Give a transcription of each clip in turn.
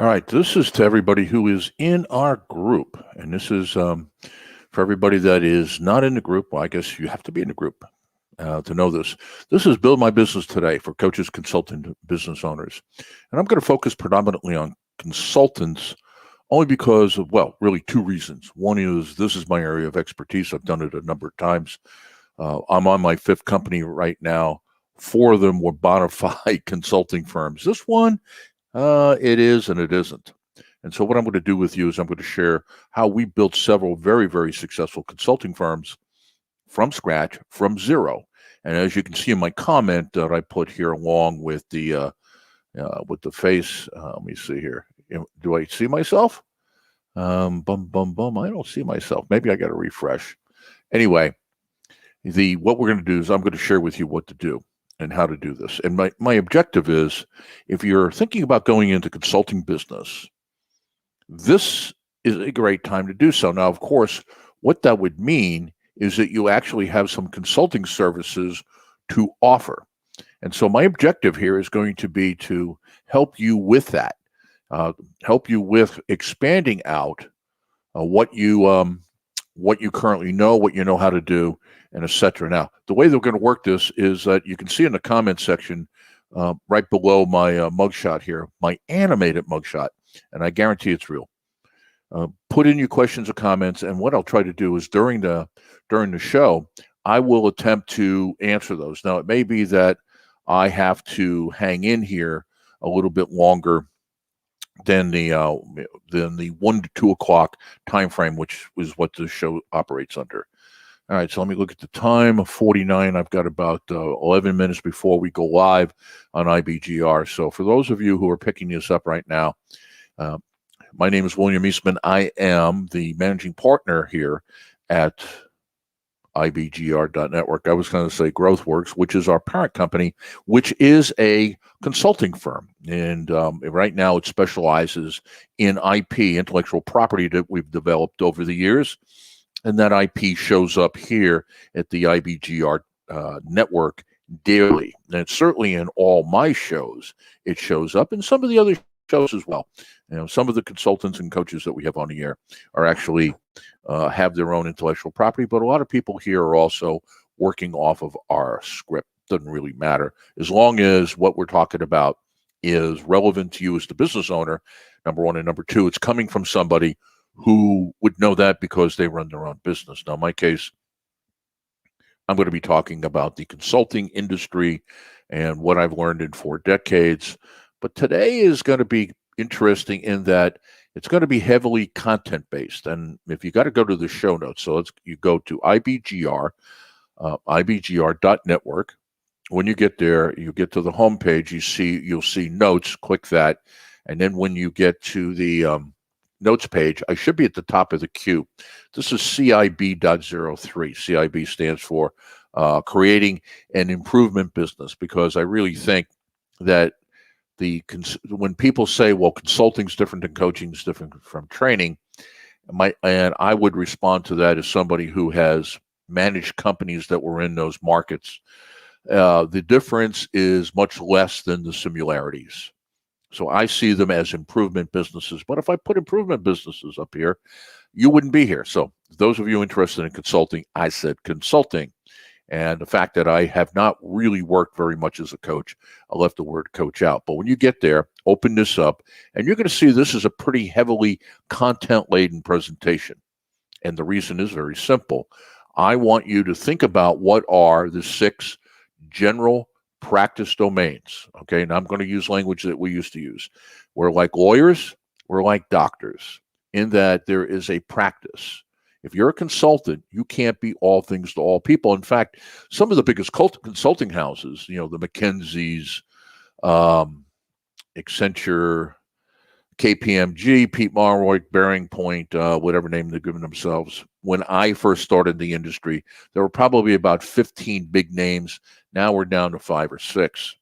All right, this is to everybody who is in our group, and this is for everybody that is not in the group. Well, I guess you have to be in the group to know this. This is Build My Business Today for coaches, consultant, business owners, and I'm going to focus predominantly on consultants only because of, well, really two reasons. One is this is my area of expertise. I've done it a number of times. I'm on my fifth company right now. Four of them were bona fide consulting firms. This one, it is and it isn't. And so what I'm going to do with you is I'm going to share how we built several very, very successful consulting firms from scratch, from zero. And as you can see in my comment that I put here along with the face, let me see here. Do I see myself? Bum, bum, bum. I don't see myself. Maybe I got to refresh. Anyway, what we're going to do is I'm going to share with you what to do and how to do this. And my objective is, if you're thinking about going into consulting business, this is a great time to do so. Now, of course, what that would mean is that you actually have some consulting services to offer. And so my objective here is going to be to help you with that, help you with expanding out what you currently know, what you know how to do, and etc. Now, the way they're going to work this is that you can see in the comment section right below my mugshot here, my animated mugshot, and I guarantee it's real. Put in your questions or comments, and what I'll try to do is during the show, I will attempt to answer those. Now, it may be that I have to hang in here a little bit longer than the 1 to 2 o'clock time frame, which is what the show operates under. All right, so let me look at the time, 49. I've got about 11 minutes before we go live on IBGR. So for those of you who are picking this up right now, my name is William Eastman. I am the managing partner here at IBGR.network. I was going to say GrowthWorks, which is our parent company, which is a consulting firm. And right now it specializes in IP, intellectual property that we've developed over the years. And that IP shows up here at the IBGR network daily. And it's certainly in all my shows. It shows up in some of the other shows as well. You know, some of the consultants and coaches that we have on the air are actually have their own intellectual property, but a lot of people here are also working off of our script. Doesn't really matter as long as what we're talking about is relevant to you as the business owner, number one, and number two, it's coming from somebody who would know that because they run their own business. Now, in my case, I'm going to be talking about the consulting industry and what I've learned in 4 decades. But today is going to be interesting in that it's going to be heavily content-based. And if you got to go to the show notes, so you go to IBGR, IBGR.network. When you get there, you get to the homepage, you'll see notes, click that. And then when you get to the notes page, I should be at the top of the queue. This is CIB.03. CIB stands for Creating an Improvement Business, because I really think that when people say, well, consulting is different than coaching is different from training, and I would respond to that as somebody who has managed companies that were in those markets. The difference is much less than the similarities. So I see them as improvement businesses. But if I put improvement businesses up here, you wouldn't be here. So those of you interested in consulting, I said consulting. And the fact that I have not really worked very much as a coach, I left the word coach out. But when you get there, open this up, and you're going to see this is a pretty heavily content-laden presentation. And the reason is very simple. I want you to think about what are the 6 general practice domains. Okay, and I'm going to use language that we used to use. We're like lawyers, we're like doctors, in that there is a practice. If you're a consultant, you can't be all things to all people. In fact, some of the biggest consulting houses, the McKinseys, Accenture, KPMG, Pete Marroy, Bearing Point, whatever name they're giving themselves. When I first started the industry, there were probably about 15 big names. Now we're down to 5 or 6.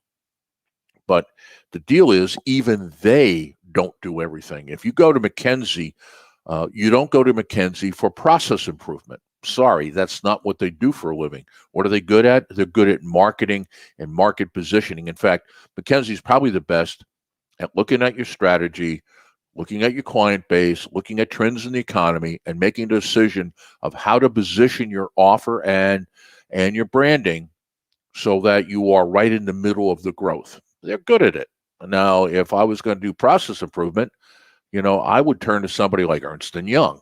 But the deal is, even they don't do everything. If you go to McKinsey, you don't go to McKinsey for process improvement. Sorry, that's not what they do for a living. What are they good at? They're good at marketing and market positioning. In fact, McKinsey is probably the best at looking at your strategy, looking at your client base, looking at trends in the economy, and making a decision of how to position your offer and your branding so that you are right in the middle of the growth. They're good at it. Now, if I was going to do process improvement, I would turn to somebody like Ernst & Young,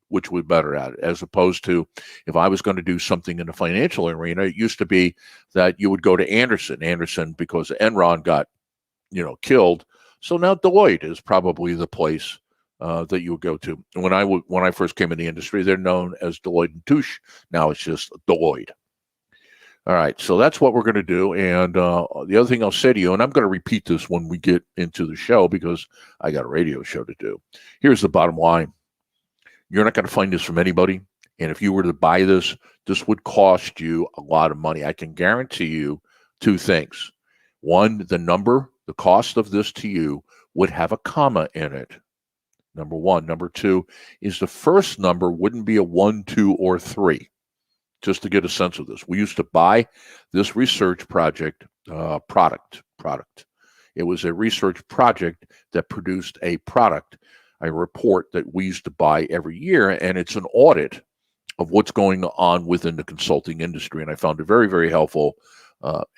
which would be better at it, as opposed to if I was going to do something in the financial arena. It used to be that you would go to Anderson because Enron got, killed. So now Deloitte is probably the place that you would go to. When I first came in the industry, they're known as Deloitte and Touche. Now it's just Deloitte. All right, so that's what we're going to do. And the other thing I'll say to you, and I'm going to repeat this when we get into the show because I got a radio show to do. Here's the bottom line. You're not going to find this from anybody. And if you were to buy this, this would cost you a lot of money. I can guarantee you two things. One, the cost of this to you would have a comma in it. Number one. Number two is the first number wouldn't be a 1, 2, or 3. Just to get a sense of this. We used to buy this research project product. It was a research project that produced a report that we used to buy every year, and it's an audit of what's going on within the consulting industry. And I found it very, very helpful.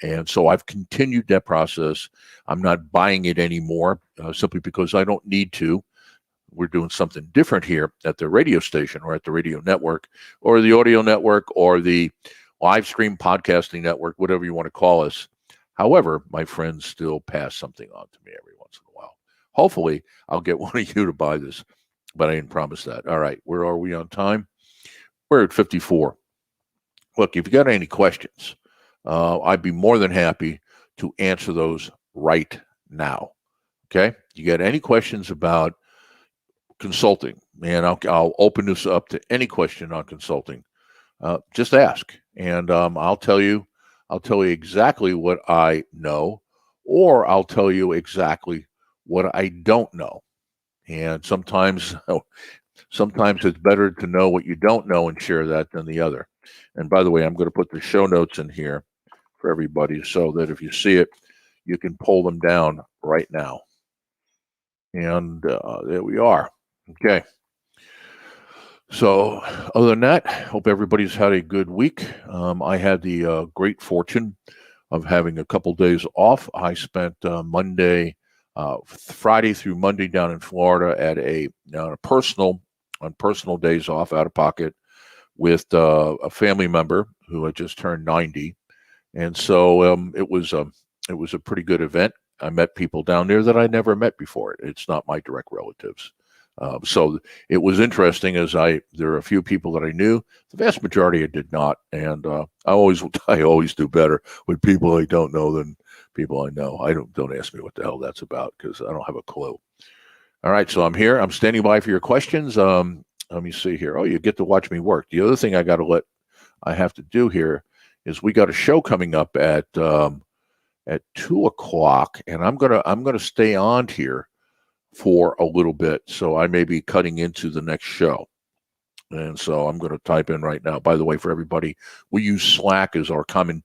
And so I've continued that process. I'm not buying it anymore simply because I don't need to. We're doing something different here at the radio station or at the radio network or the audio network or the live stream podcasting network, whatever you want to call us. However, my friends still pass something on to me every once in a while. Hopefully, I'll get one of you to buy this, but I didn't promise that. All right, where are we on time? We're at 54. Look, if you got any questions, I'd be more than happy to answer those right now. Okay? You got any questions about consulting, and I'll open this up to any question on consulting. Just ask, and I'll tell you exactly what I know, or I'll tell you exactly what I don't know. And sometimes it's better to know what you don't know and share that than the other. And by the way, I'm going to put the show notes in here for everybody so that if you see it, you can pull them down right now. And there we are. Okay. So other than that, hope everybody's had a good week. I had the great fortune of having a couple days off. I spent Friday through Monday down in Florida at on personal days off out of pocket with a family member who had just turned 90. And so it was a pretty good event. I met people down there that I never met before. It's not my direct relatives. So it was interesting there are a few people that I knew. The vast majority I did not. And I always do better with people I don't know than people I know. Don't ask me what the hell that's about because I don't have a clue. All right. So I'm here. I'm standing by for your questions. Let me see here. Oh, you get to watch me work. The other thing I have to do here is we got a show coming up at 2:00, and I'm gonna stay on here for a little bit, so I may be cutting into the next show. And so I'm going to type in right now. By the way, for everybody, we use Slack as our common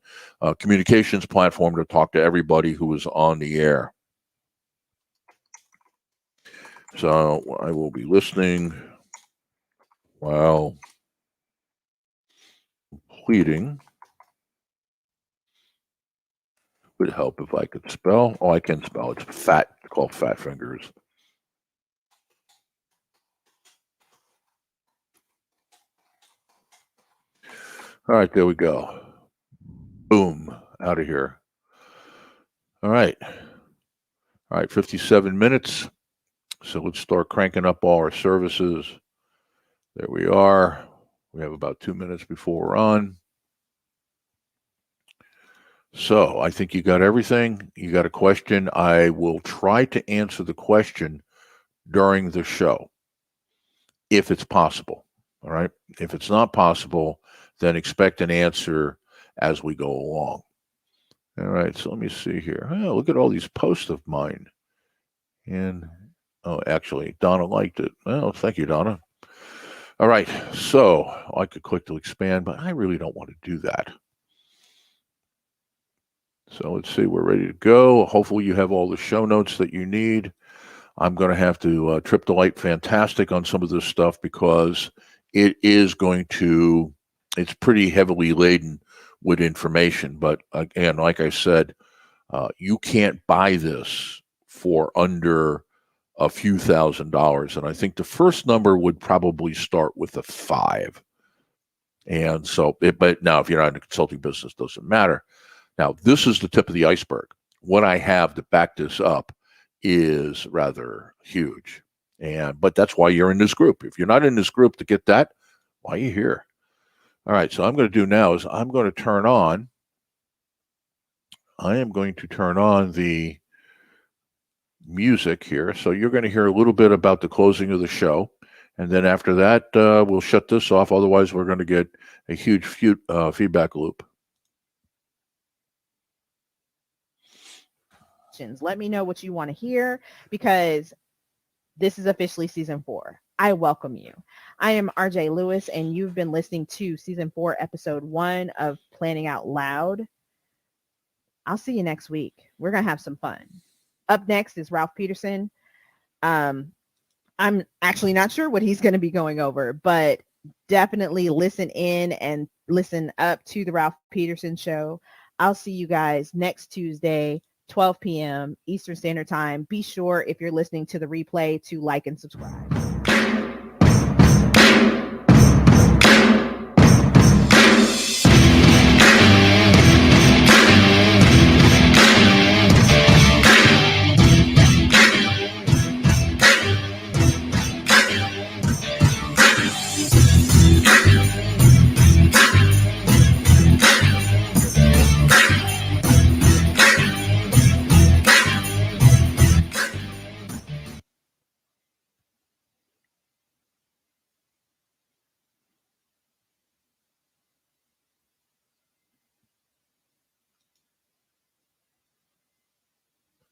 communications platform to talk to everybody who is on the air. So I will be listening while completing. Would help if I could spell. Oh, I can spell. It's fat. It's called fat fingers. All right, there we go. Boom, out of here. All right. 57 minutes. So let's start cranking up all our services. There we are. We have about 2 minutes before we're on. So I think you got everything. You got a question. I will try to answer the question during the show, if it's possible. All right. If it's not possible, then expect an answer as we go along. All right. So let me see here. Oh, look at all these posts of mine. And actually, Donna liked it. Well, thank you, Donna. All right. So I could click to expand, but I really don't want to do that. So let's see, we're ready to go. Hopefully you have all the show notes that you need. I'm going to have to trip the light fantastic on some of this stuff because it is going to, it's pretty heavily laden with information. But again, like I said, you can't buy this for under a few $1,000s. And I think the first number would probably start with a 5. And so, but now if you're not in the consulting business, it doesn't matter. Now, this is the tip of the iceberg. What I have to back this up is rather huge. But that's why you're in this group. If you're not in this group to get that, why are you here? All right, so I'm going to do now is I am going to turn on the music here. So you're going to hear a little bit about the closing of the show. And then after that, we'll shut this off. Otherwise, we're going to get a huge feedback loop. Let me know what you want to hear, because this is officially season 4. I welcome you. I am RJ Lewis, and you've been listening to season 4, episode 1 of Planning Out Loud. I'll see you next week. We're going to have some fun. Up next is Ralph Peterson. I'm actually not sure what he's going to be going over, but definitely listen in and listen up to the Ralph Peterson show. I'll see you guys next Tuesday, 12 p.m. Eastern Standard Time. Be sure, if you're listening to the replay, to like and subscribe.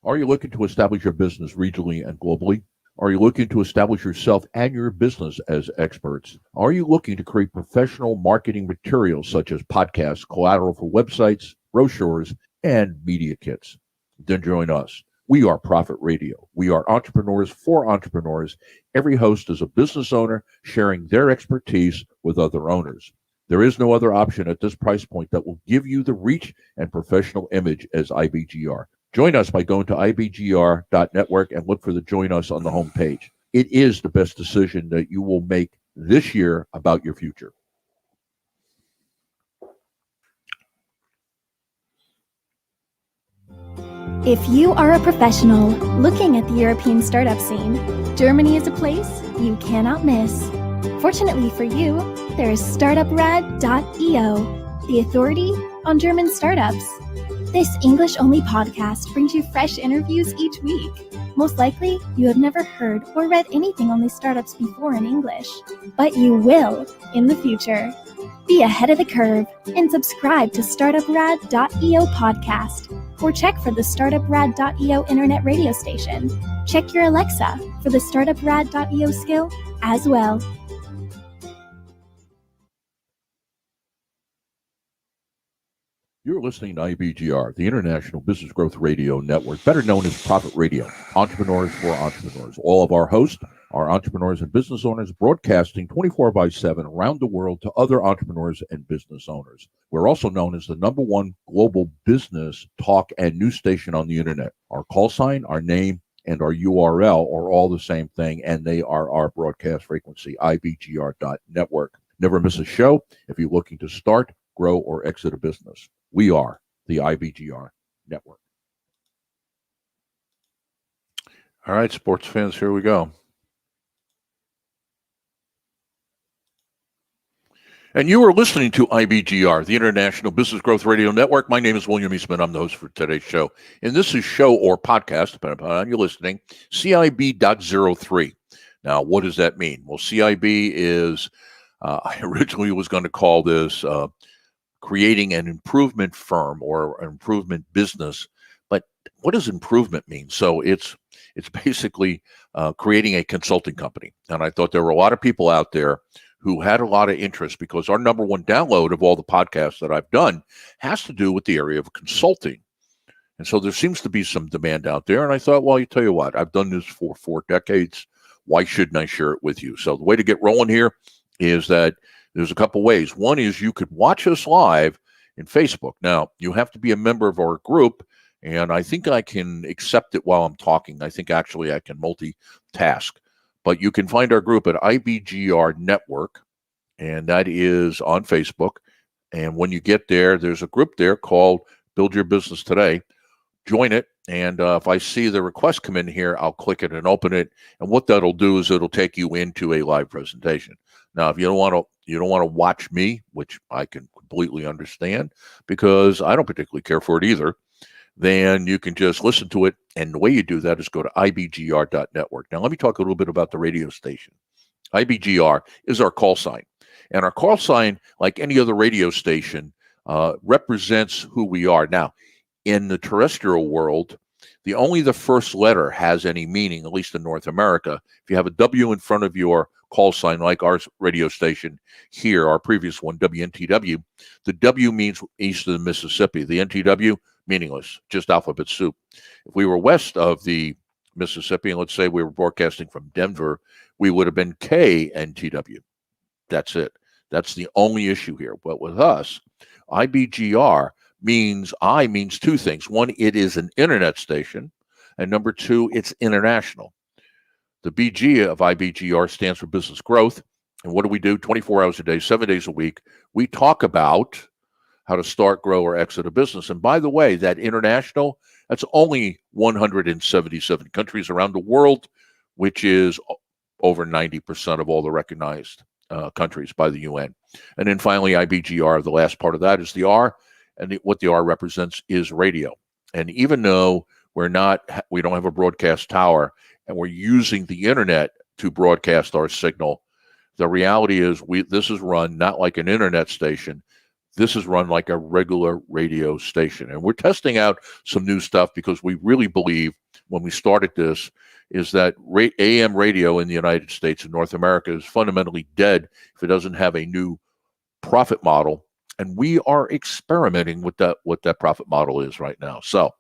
Are you looking to establish your business regionally and globally? Are you looking to establish yourself and your business as experts? Are you looking to create professional marketing materials such as podcasts, collateral for websites, brochures, and media kits? Then join us. We are Profit Radio. We are entrepreneurs for entrepreneurs. Every host is a business owner sharing their expertise with other owners. There is no other option at this price point that will give you the reach and professional image as IBGR. Join us by going to ibgr.network and look for the Join Us on the homepage. It is the best decision that you will make this year about your future. If you are a professional looking at the European startup scene, Germany is a place you cannot miss. Fortunately for you, there is startuprad.io, the authority on German startups. This English-only podcast brings you fresh interviews each week. Most likely, you have never heard or read anything on these startups before in English, but you will in the future. Be ahead of the curve and subscribe to startuprad.io podcast, or check for the startuprad.io internet radio station. Check your Alexa for the startuprad.io skill as well. You're listening to IBGR, the International Business Growth Radio Network, better known as Profit Radio, entrepreneurs for entrepreneurs. All of our hosts are entrepreneurs and business owners broadcasting 24/7 around the world to other entrepreneurs and business owners. We're also known as the #1 global business talk and news station on the internet. Our call sign, our name, and our URL are all the same thing, and they are our broadcast frequency, ibgr.network. Never miss a show if you're looking to start, grow, or exit a business. We are the IBGR Network. All right, sports fans, here we go. And you are listening to IBGR, the International Business Growth Radio Network. My name is William Eastman. I'm the host for today's show. And this is show or podcast, depending upon how you're listening, CIB.03. Now, what does that mean? Well, CIB is, I originally was going to call this creating an improvement firm or an improvement business. But what does improvement mean? So it's basically creating a consulting company. And I thought there were a lot of people out there who had a lot of interest, because our #1 download of all the podcasts that I've done has to do with the area of consulting. And so there seems to be some demand out there. And I thought, well, you tell you what, I've done this for 4 decades. Why shouldn't I share it with you? So the way to get rolling here is that there's a couple ways. One is you could watch us live in Facebook. Now, you have to be a member of our group, and I think I can accept it while I'm talking. I think actually I can multitask. But you can find our group at IBGR Network, and that is on Facebook. And when you get there, there's a group there called Build Your Business Today. Join it, and if I see the request come in here, I'll click it and open it. And what that'll do is it'll take you into a live presentation. Now, if you don't want to watch me, which I can completely understand because I don't particularly care for it either, then you can just listen to it. And the way you do that is go to ibgr.network. Now, let me talk a little bit about the radio station. IBGR is our call sign. And our call sign, like any other radio station, represents who we are. Now, in the terrestrial world, only the first letter has any meaning, at least in North America. If you have a W in front of your call sign, like our radio station here, our previous one, WNTW, the W means east of the Mississippi. The NTW, meaningless, just alphabet soup. If we were west of the Mississippi, and let's say we were broadcasting from Denver, we would have been KNTW. That's it. That's the only issue here. But with us, IBGR means 2 things. One, it is an internet station. And number 2, it's international. The BG of IBGR stands for business growth. And what do we do? 24 hours a day, 7 days a week. We talk about how to start, grow, or exit a business. And by the way, that international, that's only 177 countries around the world, which is over 90% of all the recognized countries by the UN. And then finally, IBGR, the last part of that is the R. And what the R represents is radio. And even though we don't have a broadcast tower and we're using the internet to broadcast our signal, the reality is this is run not like an internet station. This is run like a regular radio station. And we're testing out some new stuff because we really believe when we started this is that AM radio in the United States and North America is fundamentally dead if it doesn't have a new profit model. And we are experimenting with what that profit model is right now. So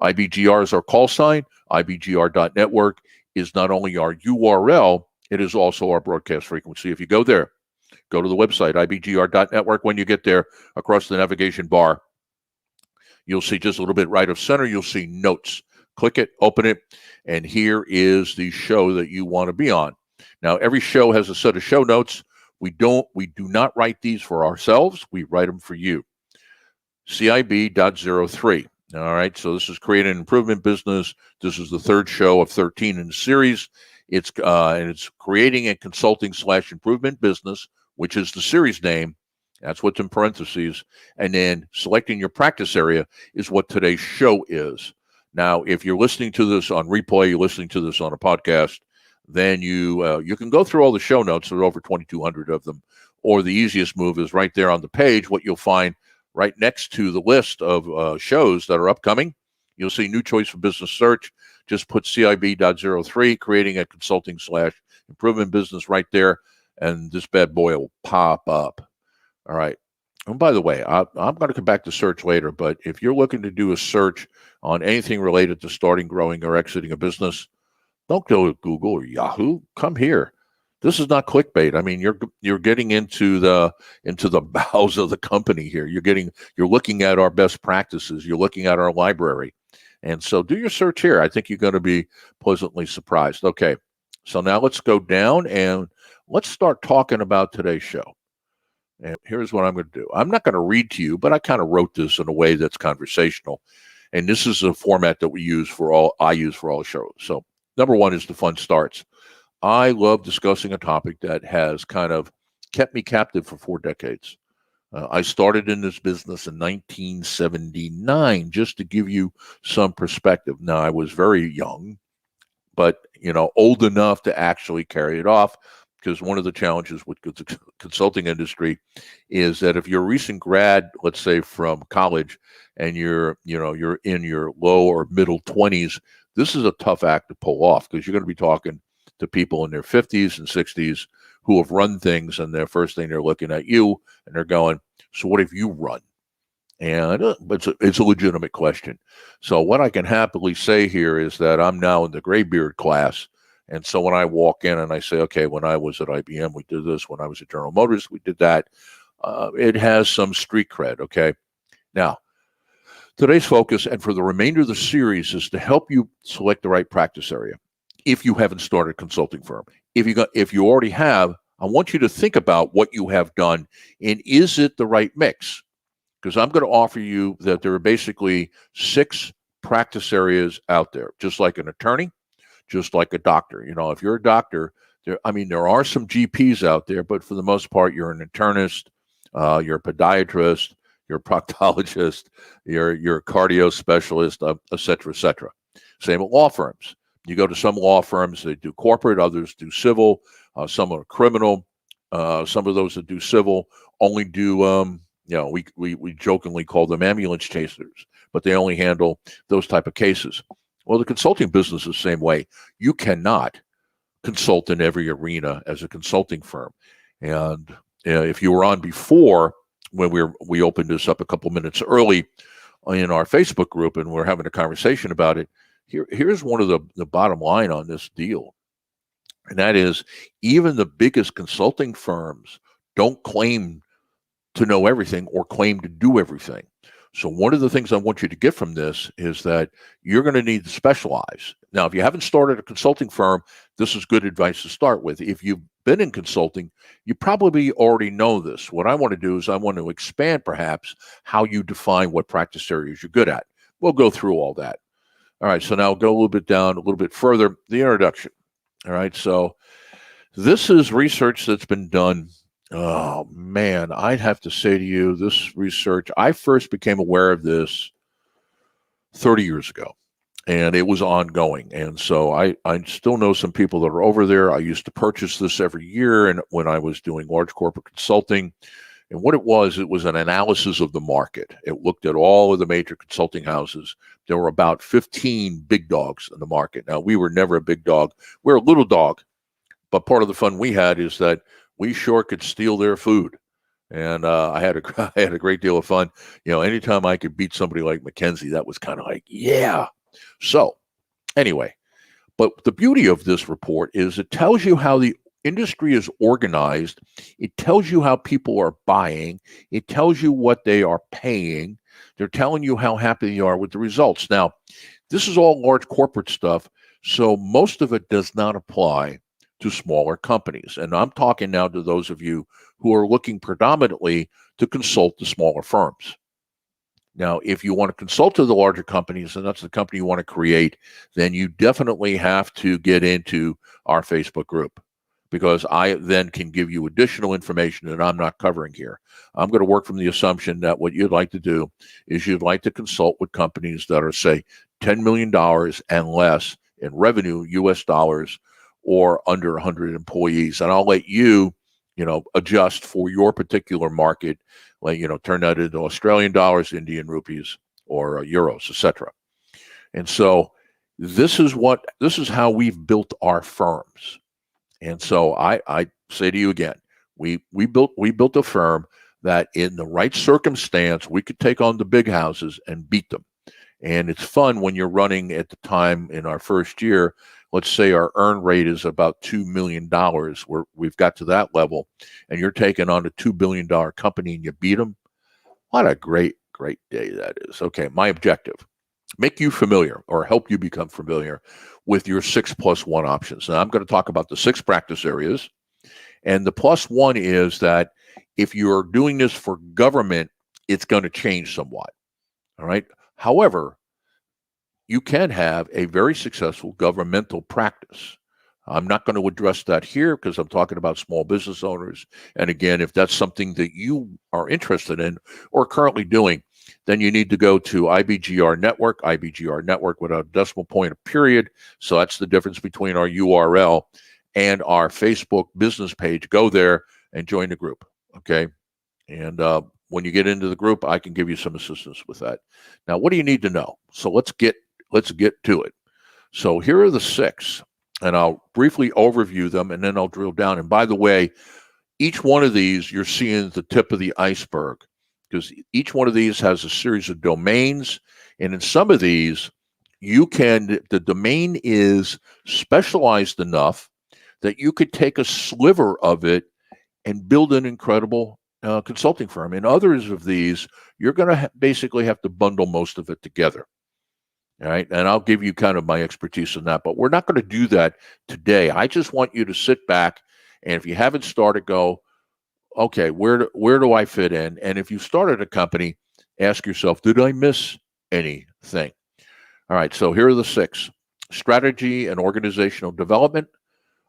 IBGR is our call sign. IBGR.network is not only our URL, it is also our broadcast frequency. If you go there, go to the website, IBGR.network. When you get there, across the navigation bar, you'll see just a little bit right of center, you'll see notes. Click it, open it, and here is the show that you want to be on. Now, every show has a set of show notes. We do not write these for ourselves. We write them for you. CIB.03. All right. So this is Create an Improvement Business. This is the 3rd show of 13 in the series. It's Creating a Consulting / Improvement Business, which is the series name. That's what's in parentheses. And then selecting your practice area is what today's show is. Now, if you're listening to this on replay, you're listening to this on a podcast, then you can go through all the show notes. There are over 2,200 of them. Or the easiest move is right there on the page. What you'll find right next to the list of shows that are upcoming, you'll see New Choice for Business Search. Just put CIB.03, Creating a Consulting / Improvement Business right there, and this bad boy will pop up. All right. And by the way, I'm going to come back to search later, but if you're looking to do a search on anything related to starting, growing, or exiting a business, don't go to Google or Yahoo. Come here. This is not clickbait. I mean, you're getting into the bowels of the company here. You're looking at our best practices. You're looking at our library. And so do your search here. I think you're going to be pleasantly surprised. Okay. So now let's go down and let's start talking about today's show. And here's what I'm going to do. I'm not going to read to you, but I kind of wrote this in a way that's conversational. And this is a format that I use for all shows. So number 1 is the fun starts. I love discussing a topic that has kind of kept me captive for 4 decades. I started in this business in 1979, just to give you some perspective. Now, I was very young, but, old enough to actually carry it off, because one of the challenges with the consulting industry is that if you're a recent grad, let's say from college, and you're in your low or middle 20s, this is a tough act to pull off, because you're going to be talking to people in their 50s and 60s who have run things, and their first thing they're looking at you and they're going, so what have you run? And it's a legitimate question. So what I can happily say here is that I'm now in the graybeard class. And so when I walk in and I say, okay, when I was at IBM, we did this. When I was at General Motors, we did that. It has some street cred, okay? Now, today's focus and for the remainder of the series is to help you select the right practice area if you haven't started a consulting firm. If you already have, I want you to think about what you have done and is it the right mix? Because I'm going to offer you that there are basically 6 practice areas out there, just like an attorney, just like a doctor. You know, if you're a doctor, there are some GPs out there, but for the most part, you're an internist, you're a podiatrist, you're a proctologist, you're a cardio specialist, et cetera, et cetera. Same with law firms. You go to some law firms, they do corporate, others do civil, some are criminal. Some of those that do civil only do, we jokingly call them ambulance chasers, but they only handle those type of cases. Well, the consulting business is the same way. You cannot consult in every arena as a consulting firm. And if you were on before, when we opened this up a couple minutes early in our Facebook group and we're having a conversation about it, here's one of the bottom line on this deal. And that is, even the biggest consulting firms don't claim to know everything or claim to do everything. So one of the things I want you to get from this is that you're going to need to specialize. Now, if you haven't started a consulting firm, this is good advice to start with. If you've been in consulting, you probably already know this. What I want to do is I want to expand perhaps how you define what practice areas you're good at. We'll go through all that. All right, so now go a little bit down, a little bit further, the introduction. All right, so this is research that's been done. Oh, man, I'd have to say to you, this research, I first became aware of this 30 years ago, and it was ongoing. And so I still know some people that are over there. I used to purchase this every year and when I was doing large corporate consulting. And what it was an analysis of the market. It looked at all of the major consulting houses. There were about 15 big dogs in the market. Now, we were never a big dog. We're a little dog. But part of the fun we had is that we sure could steal their food. And I had a great deal of fun. You know, anytime I could beat somebody like McKinsey, that was kind of like, yeah. So anyway, but the beauty of this report is it tells you how the industry is organized. It tells you how people are buying. It tells you what they are paying. They're telling you how happy they are with the results. Now, this is all large corporate stuff, so most of it does not apply to smaller companies. And I'm talking now to those of you who are looking predominantly to consult the smaller firms. Now, if you want to consult to the larger companies, and that's the company you want to create, then you definitely have to get into our Facebook group, because I then can give you additional information that I'm not covering here. I'm going to work from the assumption that what you'd like to do is you'd like to consult with companies that are, say, $10 million and less in revenue, US dollars, or under 100 employees. And I'll let you, adjust for your particular market, like, turn that into Australian dollars, Indian rupees, or euros, etc. And so this is how we've built our firms. And so I say to you again, we built a firm that in the right circumstance, we could take on the big houses and beat them. And it's fun when you're running at the time in our first year. Let's say our earn rate is about $2 million. We've got to that level, and you're taking on a $2 billion company and you beat them. What a great, great day that is. Okay, my objective, make you familiar or help you become familiar with your 6+1 options. Now, I'm going to talk about the 6 practice areas. And the +1 is that if you're doing this for government, it's going to change somewhat. All right. However, you can have a very successful governmental practice. I'm not going to address that here because I'm talking about small business owners. And again, if that's something that you are interested in or currently doing, then you need to go to IBGR Network without a decimal point, a period. So that's the difference between our URL and our Facebook business page. Go there and join the group, okay? And when you get into the group, I can give you some assistance with that. Now, what do you need to know? So let's get to it. So here are the 6, and I'll briefly overview them, and then I'll drill down. And by the way, each one of these, you're seeing the tip of the iceberg. because each one of these has a series of domains. And in some of these, the domain is specialized enough that you could take a sliver of it and build an incredible consulting firm. In others of these, you're going to basically have to bundle most of it together. All right. And I'll give you kind of my expertise in that, but we're not going to do that today. I just want you to sit back, and if you haven't started, go, okay, where do I fit in? And if you started a company, ask yourself, did I miss anything? All right. So here are the 6. Strategy and organizational development.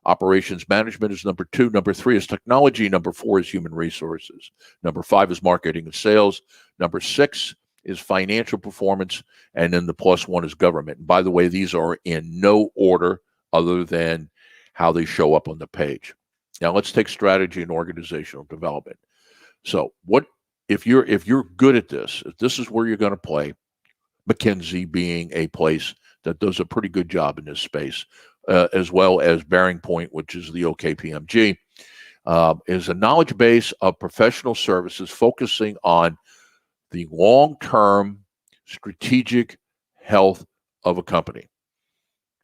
Operations management is number 2. Number 3 is technology. Number 4 is human resources. Number 5 is marketing and sales. Number 6 is financial performance. And then the +1 is government. And by the way, these are in no order other than how they show up on the page. Now let's take strategy and organizational development. So what if you're good at this, if this is where you're going to play, McKinsey being a place that does a pretty good job in this space, as well as Bearing Point, which is the OKPMG, is a knowledge base of professional services focusing on the long-term strategic health of a company.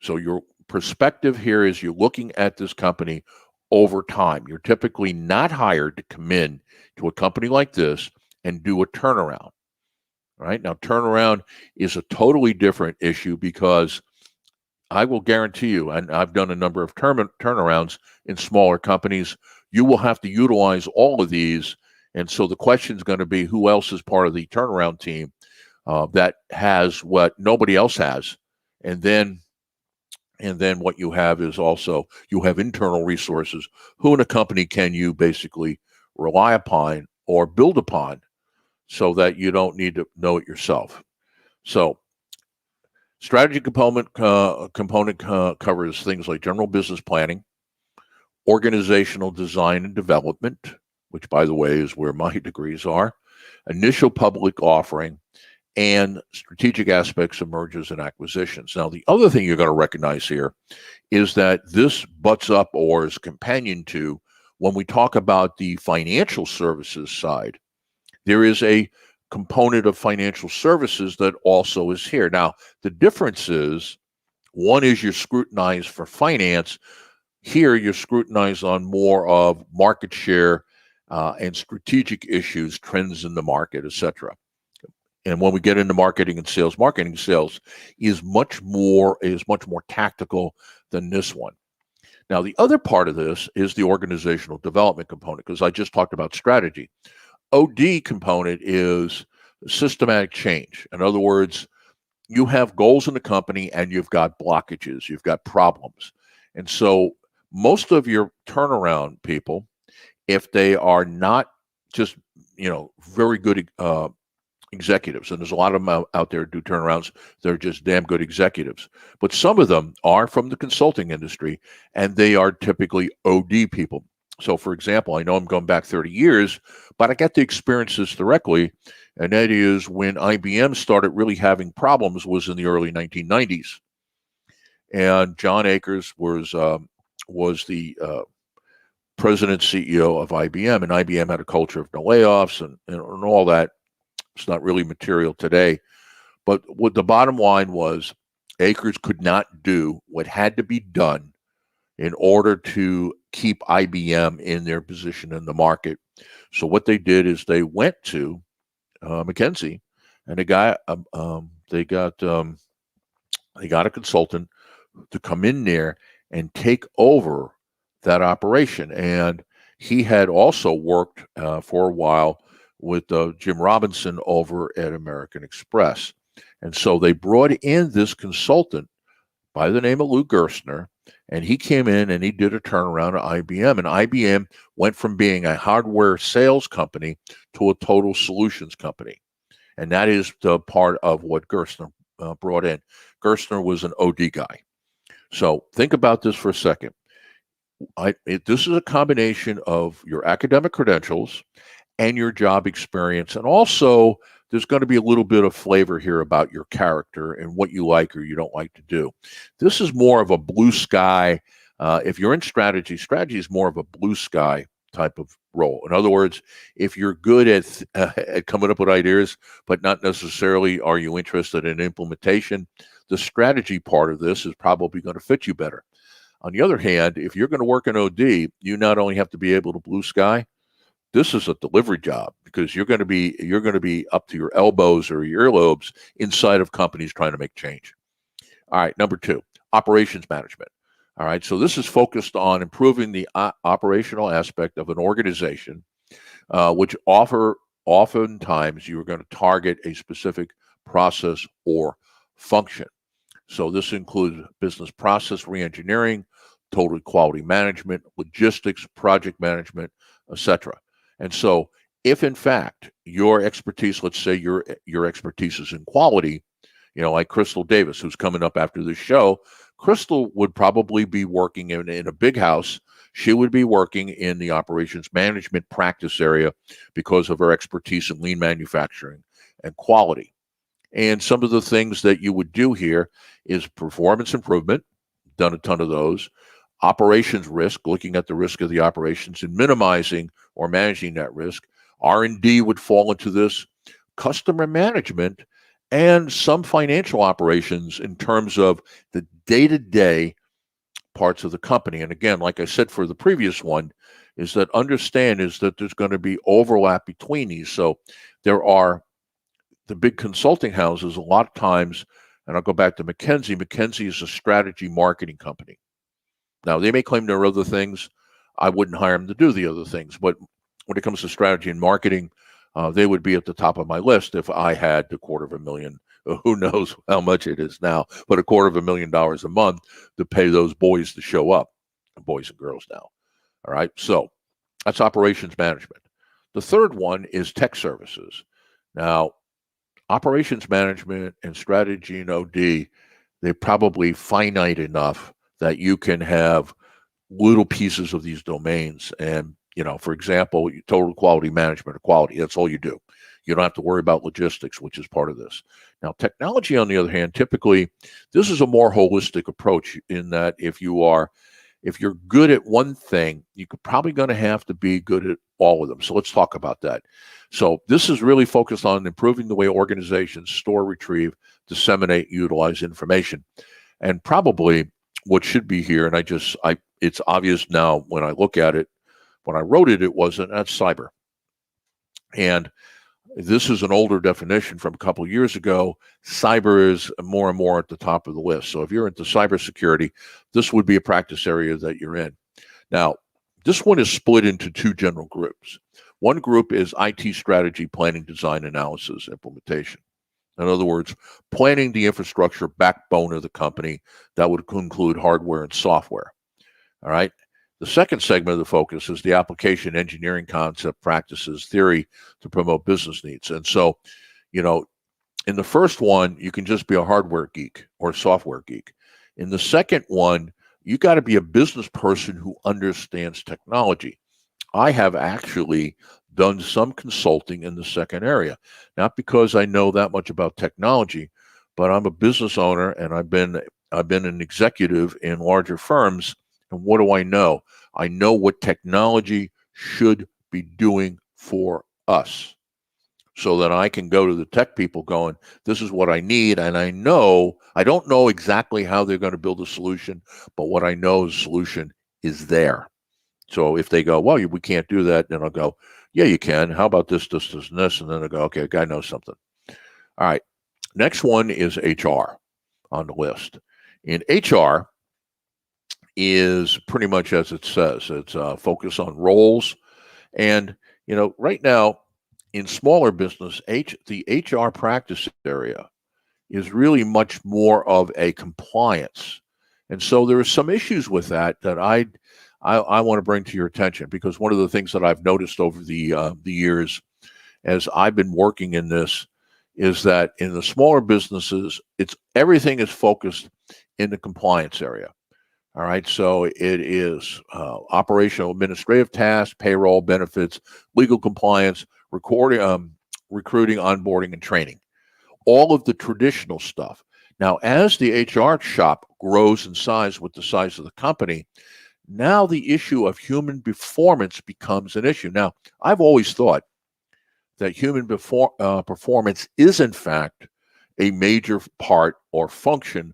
So your perspective here is you're looking at this company over time. You're typically not hired to come in to a company like this and do a turnaround. Right? Now, turnaround is a totally different issue because I will guarantee you, and I've done a number of turnarounds in smaller companies, you will have to utilize all of these. And so the question is going to be, who else is part of the turnaround team that has what nobody else has? And then what you have is also, you have internal resources. Who in a company can you basically rely upon or build upon so that you don't need to know it yourself? So strategy component covers things like general business planning, organizational design and development, which, by the way, is where my degrees are, initial public offering, and strategic aspects of mergers and acquisitions. Now, the other thing you're going to recognize here is that this butts up or is companion to when we talk about the financial services side. There is a component of financial services that also is here. Now, the difference is, one is you're scrutinized for finance. Here, you're scrutinized on more of market share and strategic issues, trends in the market, etc. And when we get into marketing sales is much more tactical than this one. Now, the other part of this is the organizational development component, because I just talked about strategy. OD component is systematic change. In other words, you have goals in the company and you've got blockages, you've got problems. And so most of your turnaround people, if they are not just, very good executives, and there's a lot of them out there who do turnarounds, they're just damn good executives. But some of them are from the consulting industry, and they are typically OD people. So, for example, I know I'm going back 30 years, but I got to experience this directly, and that is when IBM started really having problems was in the early 1990s. And John Akers was the president CEO of IBM, and IBM had a culture of no layoffs and all that. It's not really material today. But what the bottom line was, Akers could not do what had to be done in order to keep IBM in their position in the market. So what they did is they went to McKinsey, and they got a consultant to come in there and take over that operation. And he had also worked for a while with Jim Robinson over at American Express. And so they brought in this consultant by the name of Lou Gerstner, and he came in and he did a turnaround at IBM. And IBM went from being a hardware sales company to a total solutions company. And that is the part of what Gerstner brought in. Gerstner was an OD guy. So think about this for a second. This is a combination of your academic credentials and your job experience. And also, there's going to be a little bit of flavor here about your character and what you like or you don't like to do. This is more of a blue sky. If you're in strategy is more of a blue sky type of role. In other words, if you're good at coming up with ideas, but not necessarily are you interested in implementation, the strategy part of this is probably going to fit you better. On the other hand, if you're going to work in OD, you not only have to be able to blue sky, this is a delivery job because you're going to be up to your elbows or your earlobes inside of companies trying to make change. All right, number 2, operations management. All right, so this is focused on improving the operational aspect of an organization, which oftentimes you're going to target a specific process or function. So this includes business process reengineering, total quality management, logistics, project management, etc. And so if in fact your expertise, let's say your expertise is in quality, like Crystal Davis, who's coming up after this show, Crystal would probably be working in a big house. She would be working in the operations management practice area because of her expertise in lean manufacturing and quality. And some of the things that you would do here is performance improvement, done a ton of those, operations risk, looking at the risk of the operations and minimizing or managing that risk. R&D would fall into this, customer management, and some financial operations in terms of the day-to-day parts of the company. And again, like I said for the previous one, is that there's going to be overlap between these. So there are the big consulting houses a lot of times, and I'll go back to McKinsey. McKinsey is a strategy marketing company. Now, they may claim there are other things. I wouldn't hire them to do the other things. But when it comes to strategy and marketing, they would be at the top of my list if I had the $250,000. Who knows how much it is now, but $250,000 a month to pay those boys to show up, boys and girls now. All right, so that's operations management. The third one is tech services. Now, operations management and strategy and OD, they're probably finite enough that you can have little pieces of these domains. And, for example, total quality management or quality, that's all you do. You don't have to worry about logistics, which is part of this. Now, technology, on the other hand, typically, this is a more holistic approach in that if you're good at one thing, you're probably going to have to be good at all of them. So let's talk about that. So this is really focused on improving the way organizations store, retrieve, disseminate, utilize information. And probably what should be here, and it's obvious now when I look at it, when I wrote it, it wasn't, that's cyber. And this is an older definition from a couple of years ago. Cyber is more and more at the top of the list. So if you're into cybersecurity, this would be a practice area that you're in. Now, this one is split into 2 general groups. One group is IT strategy, planning, design, analysis, implementation. In other words, planning the infrastructure backbone of the company that would include hardware and software. All right. The second segment of the focus is the application engineering concept, practices, theory to promote business needs. And so, in the first one, you can just be a hardware geek or software geek. In the second one, you got to be a business person who understands technology. I have actually done some consulting in the second area, not because I know that much about technology, but I'm a business owner and I've been an executive in larger firms. And what do I know? I know what technology should be doing for us so that I can go to the tech people going, this is what I need. And I don't know exactly how they're going to build a solution, but what I know is the solution is there. So if they go, well, we can't do that, then I'll go, yeah, you can. How about this, this, this, and this? And then I go, okay, the guy knows something. All right. Next one is HR on the list. In HR, is pretty much as it says. It's focus on roles. And, right now in smaller business, the HR practice area is really much more of a compliance. And so there are some issues with that I want to bring to your attention, because one of the things that I've noticed over the years as I've been working in this is that in the smaller businesses, everything is focused in the compliance area. All right, so it is operational administrative tasks, payroll, benefits, legal compliance, recruiting, onboarding, and training. All of the traditional stuff. Now, as the HR shop grows in size with the size of the company, Now the issue of human performance becomes an issue. Now, I've always thought that human performance is, in fact, a major part or function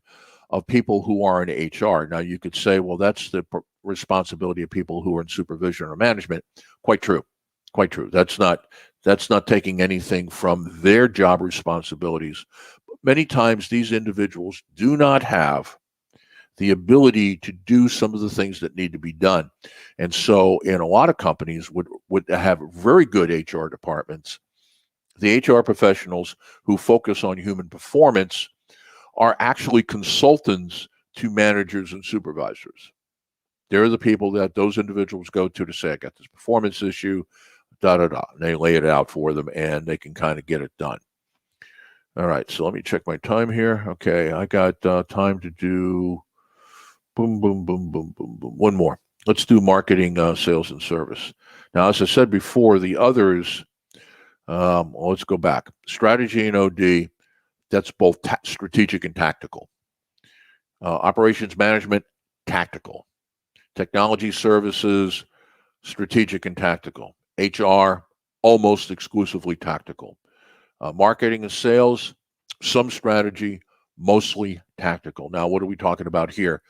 of people who are in HR. Now, you could say, well, that's the responsibility of people who are in supervision or management. Quite true. Quite true. That's not taking anything from their job responsibilities. Many times these individuals do not have the ability to do some of the things that need to be done. And so in a lot of companies would have very good HR departments. The HR professionals who focus on human performance are actually consultants to managers and supervisors. They're the people that those individuals go to say, I got this performance issue, And they lay it out for them and they can kind of get it done. All right, so let me check my time here. Okay, I got time to do boom, boom, boom, boom, boom, boom. One more. Let's do marketing, sales, and service. Now, as I said before, the others, let's go back. Strategy and OD, that's both strategic and tactical. Operations management, tactical. Technology services, strategic and tactical. HR, almost exclusively tactical. Marketing and sales, some strategy, mostly tactical. Now, what are we talking about here?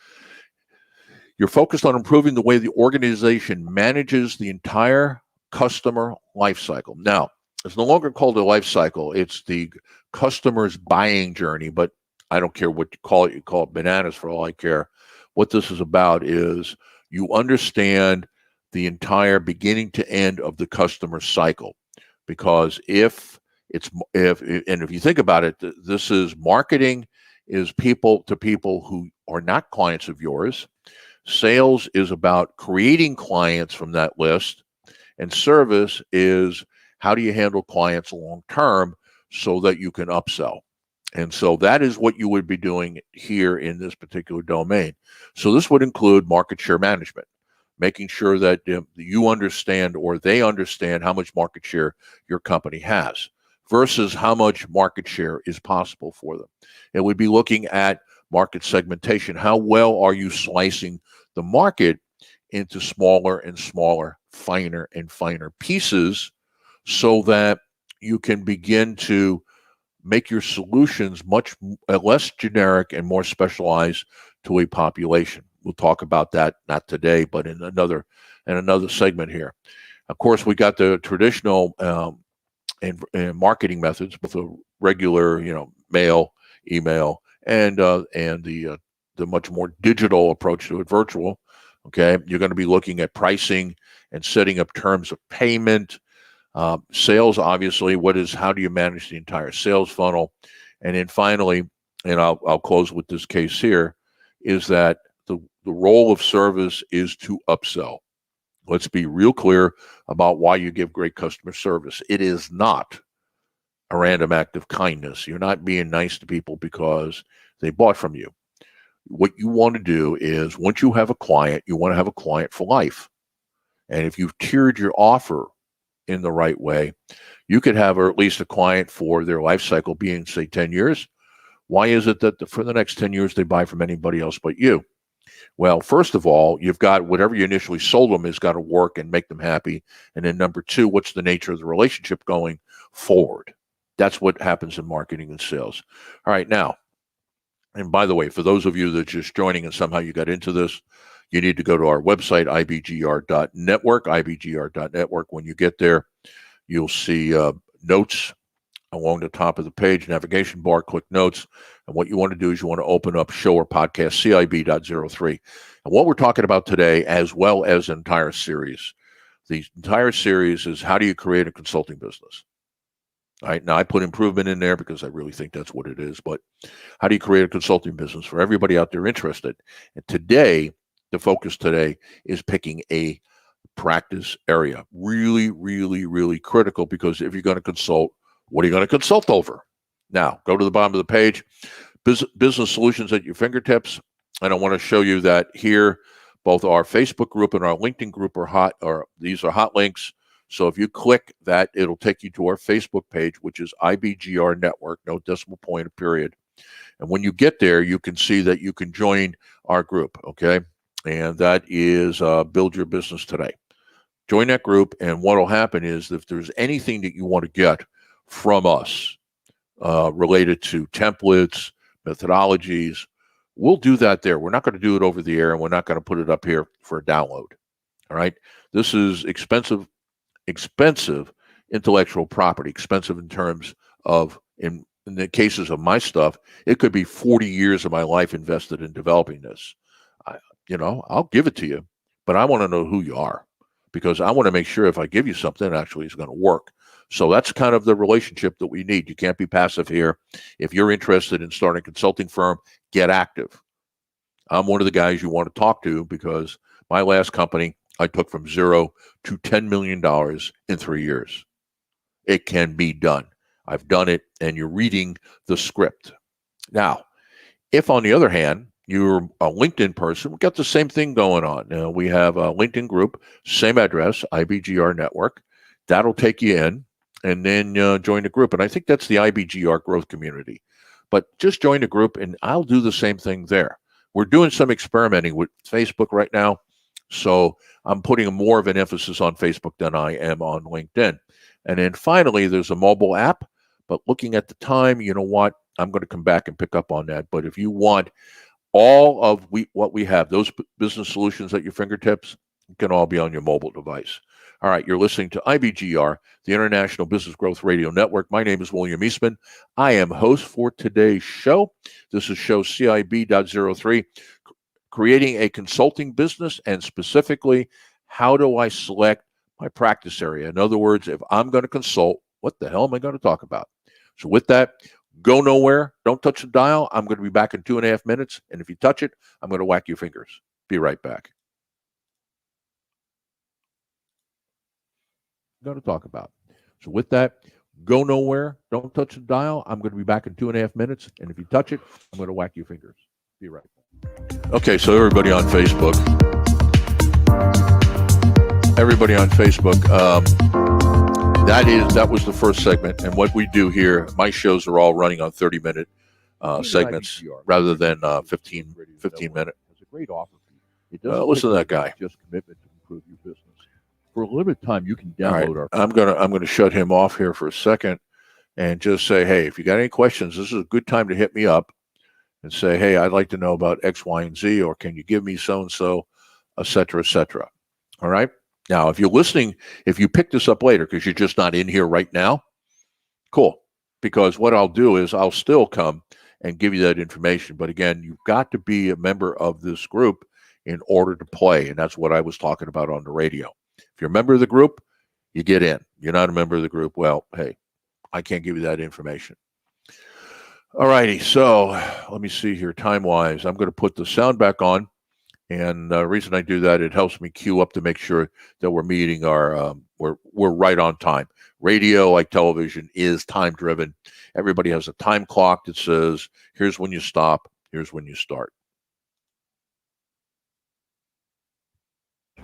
You're focused on improving the way the organization manages the entire customer life cycle. Now, it's no longer called a life cycle. It's the customer's buying journey, but I don't care what you call it. You call it bananas for all I care. What this is about is you understand the entire beginning to end of the customer cycle. Because if you think about it, this is marketing is people to people who are not clients of yours. Sales is about creating clients from that list, and service is how do you handle clients long term so that you can upsell. And so that is what you would be doing here in this particular domain. So this would include market share management, making sure that you understand or they understand how much market share your company has versus how much market share is possible for them. It would be looking at market segmentation. How well are you slicing the market into smaller and smaller, finer and finer pieces so that you can begin to make your solutions much less generic and more specialized to a population. We'll talk about that not today, but in another segment here. Of course, we got the traditional and marketing methods with a regular, mail, email, and the much more digital approach to it, virtual. Okay, you're going to be looking at pricing and setting up terms of payment. Sales, obviously, how do you manage the entire sales funnel? And then finally, and I'll close with this case here, is that the role of service is to upsell. Let's be real clear about why you give great customer service. It is not a random act of kindness. You're not being nice to people because they bought from you. What you want to do is once you have a client, you want to have a client for life. And if you've tiered your offer in the right way, you could have at least a client for their life cycle being, say, 10 years. Why is it that for the next 10 years they buy from anybody else but you? Well, first of all, you've got whatever you initially sold them has got to work and make them happy. And then number two, what's the nature of the relationship going forward? That's what happens in marketing and sales. All right, now, and by the way, for those of you that are just joining and somehow you got into this, you need to go to our website, ibgr.network, ibgr.network. When you get there, you'll see notes along the top of the page, navigation bar, click notes. And what you want to do is you want to open up show or podcast CIB.03. And what we're talking about today, as well as an entire series, the entire series is how do you create a consulting business? All right, now I put improvement in there because I really think that's what it is. But how do you create a consulting business for everybody out there interested? And today, the focus today is picking a practice area. Really, really, really critical, because if you're going to consult, what are you going to consult over? Now, go to the bottom of the page, business solutions at your fingertips. And I want to show you that here, both our Facebook group and our LinkedIn group are hot, or these are hot links. So if you click that, it'll take you to our Facebook page, which is IBGR Network, no decimal point, a period. And when you get there, you can see that you can join our group, okay? and that is Build Your Business Today. Join that group, and what will happen is if there's anything that you want to get from us related to templates, methodologies, we'll do that there. We're not going to do it over the air, and we're not going to put it up here for a download. All right? This is expensive intellectual property, expensive in terms of, in the cases of my stuff, it could be 40 years of my life invested in developing this. I'll give it to you, but I want to know who you are, because I want to make sure if I give you something, it actually is going to work. So that's kind of the relationship that we need. You can't be passive here. If you're interested in starting a consulting firm, get active. I'm one of the guys you want to talk to, because my last company, I took from $0 to $10 million in 3 years. It can be done. I've done it, and you're reading the script. Now, if on the other hand, you're a LinkedIn person, we've got the same thing going on. Now, we have a LinkedIn group, same address, IBGR Network. That'll take you in, and then join the group. And I think that's the IBGR growth community. But just join the group, and I'll do the same thing there. We're doing some experimenting with Facebook right now, so I'm putting more of an emphasis on Facebook than I am on LinkedIn. And then finally, there's a mobile app. But looking at the time, you know what? I'm going to come back and pick up on that. But if you want all of what we have, those business solutions at your fingertips, it can all be on your mobile device. All right, you're listening to IBGR, the International Business Growth Radio Network. My name is William Eastman. I am host for today's show. This is show CIB.03, creating a consulting business, and specifically, how do I select my practice area? In other words, if I'm going to consult, what the hell am I going to talk about? So with that, go nowhere. Don't touch the dial. I'm going to be back in 2.5 minutes. And if you touch it, I'm going to whack your fingers. Be right back. Going to talk about. So with that, go nowhere. Don't touch the dial. I'm going to be back in 2.5 minutes. And if you touch it, I'm going to whack your fingers. Be right back. Okay, so everybody on Facebook. That was the first segment. And what we do here, my shows are all running on 30-minute segments rather than 15 minute. It's a great offer. Listen to that guy. Just commitment to improve your business. For a limited time, you can download our. I'm gonna shut him off here for a second, and just say, hey, if you got any questions, this is a good time to hit me up, and say, hey, I'd like to know about X, Y, and Z, or can you give me so and so, et cetera, et cetera. All right. Now, if you're listening, if you pick this up later because you're just not in here right now, cool. Because what I'll do is I'll still come and give you that information. But again, you've got to be a member of this group in order to play. And that's what I was talking about on the radio. If you're a member of the group, you get in. You're not a member of the group, well, hey, I can't give you that information. All righty. So let me see here time-wise. I'm going to put the sound back on. And the reason I do that, it helps me queue up to make sure that we're meeting our, we're right on time. Radio, like television, is time-driven. Everybody has a time clock that says, here's when you stop, here's when you start.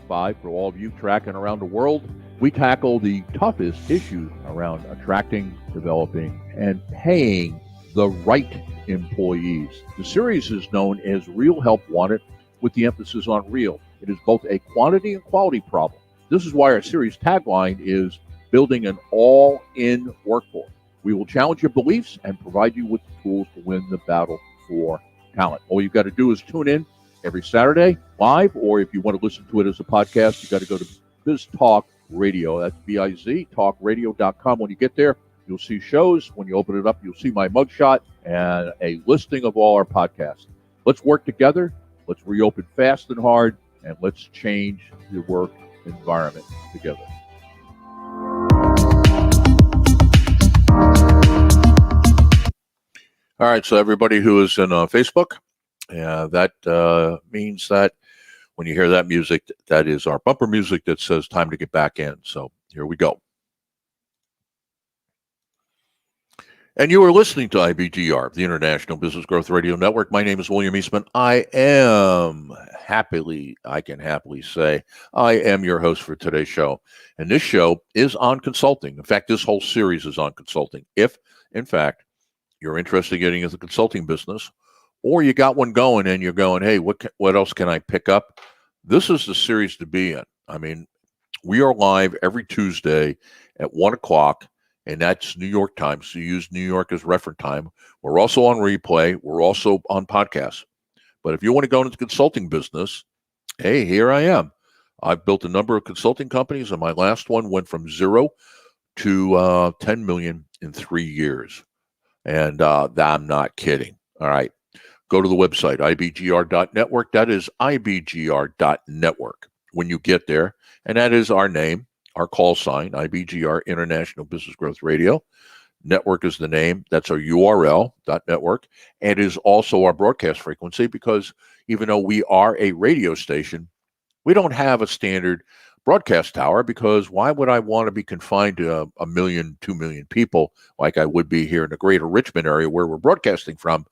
5 for all of you tracking around the world. We tackle the toughest issues around attracting, developing, and paying the right employees. The series is known as Real Help Wanted, with the emphasis on real. It is both a quantity and quality problem. This is why our series tagline is building an all-in workforce. We will challenge your beliefs and provide you with the tools to win the battle for talent. All you've got to do is tune in every Saturday live, or if you want to listen to it as a podcast, you've got to go to Biz Talk Radio. That's B-I-Z, talkradio.com. When you get there, you'll see shows. When you open it up, you'll see my mugshot and a listing of all our podcasts. Let's work together. Let's reopen fast and hard, and let's change the work environment together. All right, so everybody who is in Facebook, that means that when you hear that music, that is our bumper music that says time to get back in. So here we go. And you are listening to IBGR, the International Business Growth Radio Network. My name is William Eastman. I can happily say, I am your host for today's show. And this show is on consulting. In fact, this whole series is on consulting. If, in fact, you're interested in getting into the consulting business, or you got one going and you're going, hey, what else can I pick up? This is the series to be in. I mean, we are live every Tuesday at 1 o'clock, and that's New York time. So you use New York as reference time. We're also on replay. We're also on podcasts. But if you want to go into the consulting business, hey, here I am. I've built a number of consulting companies, and my last one went from 0 to 10 million in 3 years. And I'm not kidding. All right. Go to the website, ibgr.network. That is ibgr.network. When you get there, and that is our name, our call sign, IBGR International Business Growth Radio. Network is the name. That's our URL, .network. And it is also our broadcast frequency, because even though we are a radio station, we don't have a standard broadcast tower, because why would I want to be confined to 1 million, 2 million people like I would be here in the greater Richmond area where we're broadcasting from?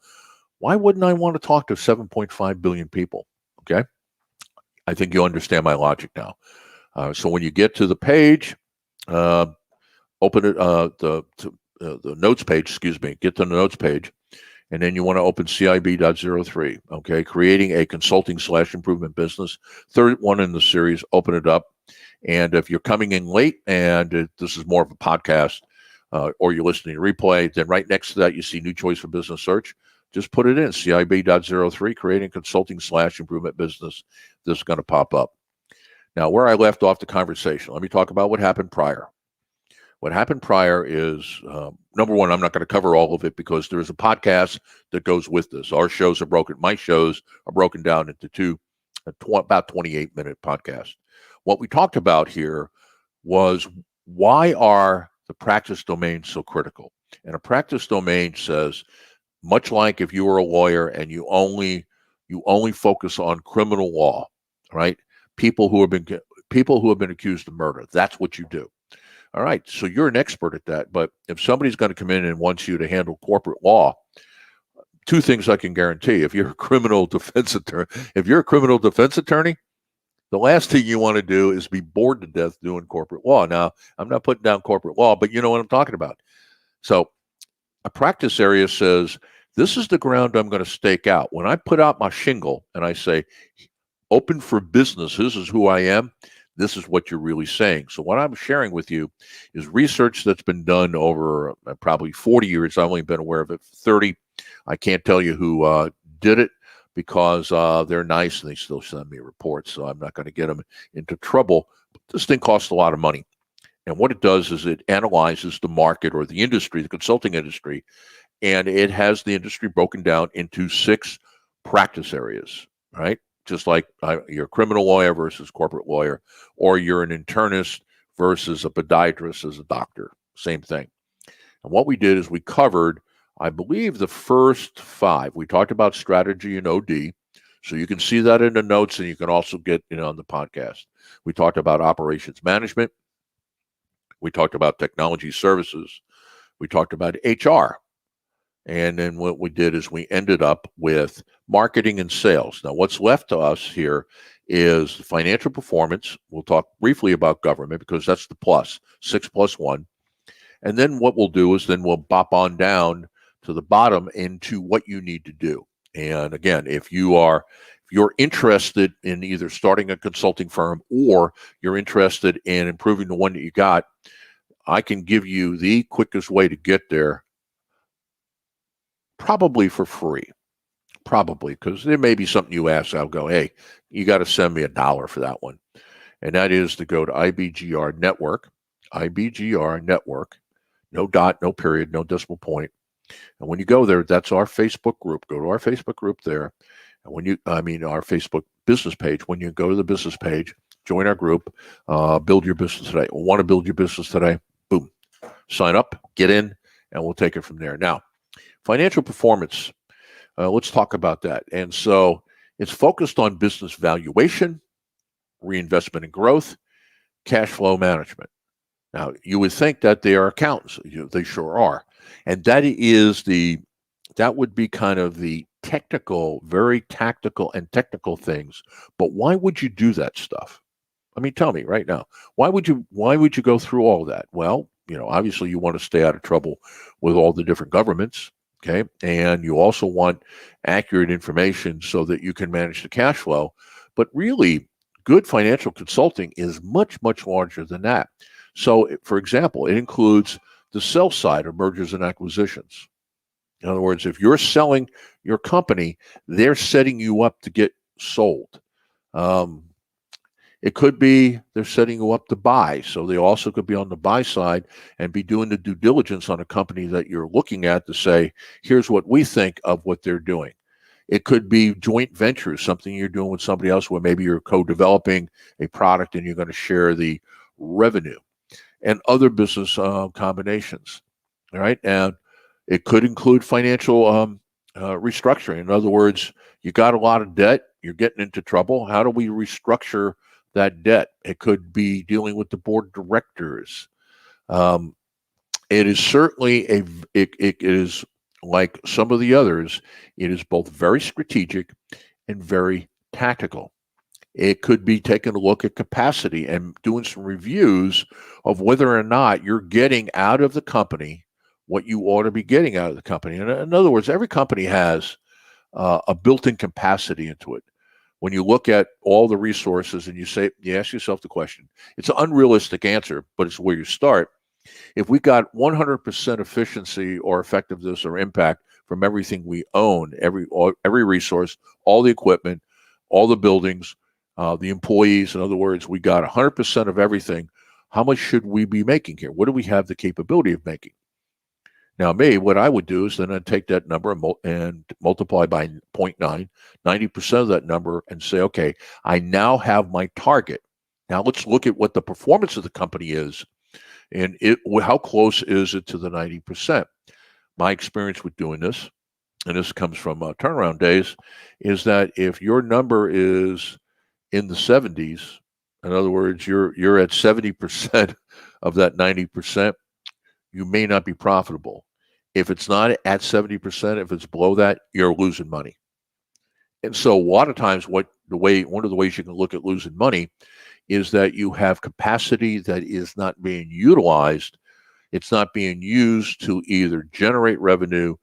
Why wouldn't I want to talk to 7.5 billion people? Okay. I think you understand my logic now. So when you get to the page, open it, the notes page, get to the notes page, and then you want to open CIB.03, okay? Creating a consulting/improvement business. Third one in the series, open it up. And if you're coming in late and this is more of a podcast or you're listening to replay, then right next to that, you see New Choice for Business Search. Just put it in, CIB.03, creating consulting/improvement business. This is going to pop up. Now, where I left off the conversation, let me talk about what happened prior. What happened prior is, number one, I'm not going to cover all of it because there is a podcast that goes with this. My shows are broken down into about 28-minute podcasts. What we talked about here was, why are the practice domains so critical? And a practice domain says, much like if you were a lawyer and you only focus on criminal law, right? People who have been accused of murder. That's what you do. All right. So you're an expert at that. But if somebody's going to come in and wants you to handle corporate law, two things I can guarantee. If you're a criminal defense attorney, the last thing you want to do is be bored to death doing corporate law. Now, I'm not putting down corporate law, but you know what I'm talking about. So a practice area says, this is the ground I'm going to stake out. When I put out my shingle and I say, open for business, this is who I am, this is what you're really saying. So what I'm sharing with you is research that's been done over probably 40 years. I've only been aware of it for 30. I can't tell you who did it because they're nice and they still send me reports. So I'm not going to get them into trouble. But this thing costs a lot of money. And what it does is it analyzes the market or the industry, the consulting industry, and it has the industry broken down into 6 practice areas, right? Just like you're a criminal lawyer versus corporate lawyer, or you're an internist versus a podiatrist as a doctor, same thing. And what we did is we covered, I believe, the first 5. We talked about strategy and OD, so you can see that in the notes, and you can also get on the podcast. We talked about operations management. We talked about technology services. We talked about HR. And then what we did is we ended up with marketing and sales. Now, what's left to us here is financial performance. We'll talk briefly about government because that's the plus, 6 plus 1. And then what we'll do is then we'll bop on down to the bottom into what you need to do. And again, if you're interested in either starting a consulting firm or you're interested in improving the one that you got, I can give you the quickest way to get there, probably for free. Probably, because there may be something you ask. I'll go, hey, you got to send me $1 for that one. And that is to go to IBGR Network, no dot, no period, no decimal point. And when you go there, that's our Facebook group. Go to our Facebook group there. And our Facebook business page. When you go to the business page, join our group, build your business today. Want to build your business today? Boom. Sign up, get in, and we'll take it from there. Now, financial performance, let's talk about that. And so it's focused on business valuation, reinvestment and growth, cash flow management. Now, you would think that they are accountants. They sure are. And that would be kind of the technical, very tactical and technical things. But why would you do that stuff? I mean, tell me right now, why would you go through all that? Well, obviously you want to stay out of trouble with all the different governments. Okay. And you also want accurate information so that you can manage the cash flow. But really, good financial consulting is much, much larger than that. So, for example, it includes the sell side of mergers and acquisitions. In other words, if you're selling your company, they're setting you up to get sold. Um, it could be they're setting you up to buy. So they also could be on the buy side and be doing the due diligence on a company that you're looking at to say, here's what we think of what they're doing. It could be joint ventures, something you're doing with somebody else where maybe you're co-developing a product and you're going to share the revenue, and other business combinations. All right. And it could include financial restructuring. In other words, you got a lot of debt, you're getting into trouble. How do we restructure that debt? It could be dealing with the board of directors. It is certainly it is like some of the others. It is both very strategic and very tactical. It could be taking a look at capacity and doing some reviews of whether or not you're getting out of the company what you ought to be getting out of the company. And in other words, every company has a built-in capacity into it. When you look at all the resources and you ask yourself the question, it's an unrealistic answer, but it's where you start. If we got 100% efficiency or effectiveness or impact from everything we own, every resource, all the equipment, all the buildings, the employees, in other words, we got 100% of everything. How much should we be making here? What do we have the capability of making? Now, what I would do is then I'd take that number and multiply by 0.9, 90% of that number, and say, okay, I now have my target. Now let's look at what the performance of the company is, and how close is it to the 90%? My experience with doing this, and this comes from turnaround days, is that if your number is in the 70s, in other words, you're at 70% of that 90%, you may not be profitable. If it's not at 70%, if it's below that, you're losing money. And so a lot of times one of the ways you can look at losing money is that you have capacity that is not being utilized. It's not being used to either generate revenue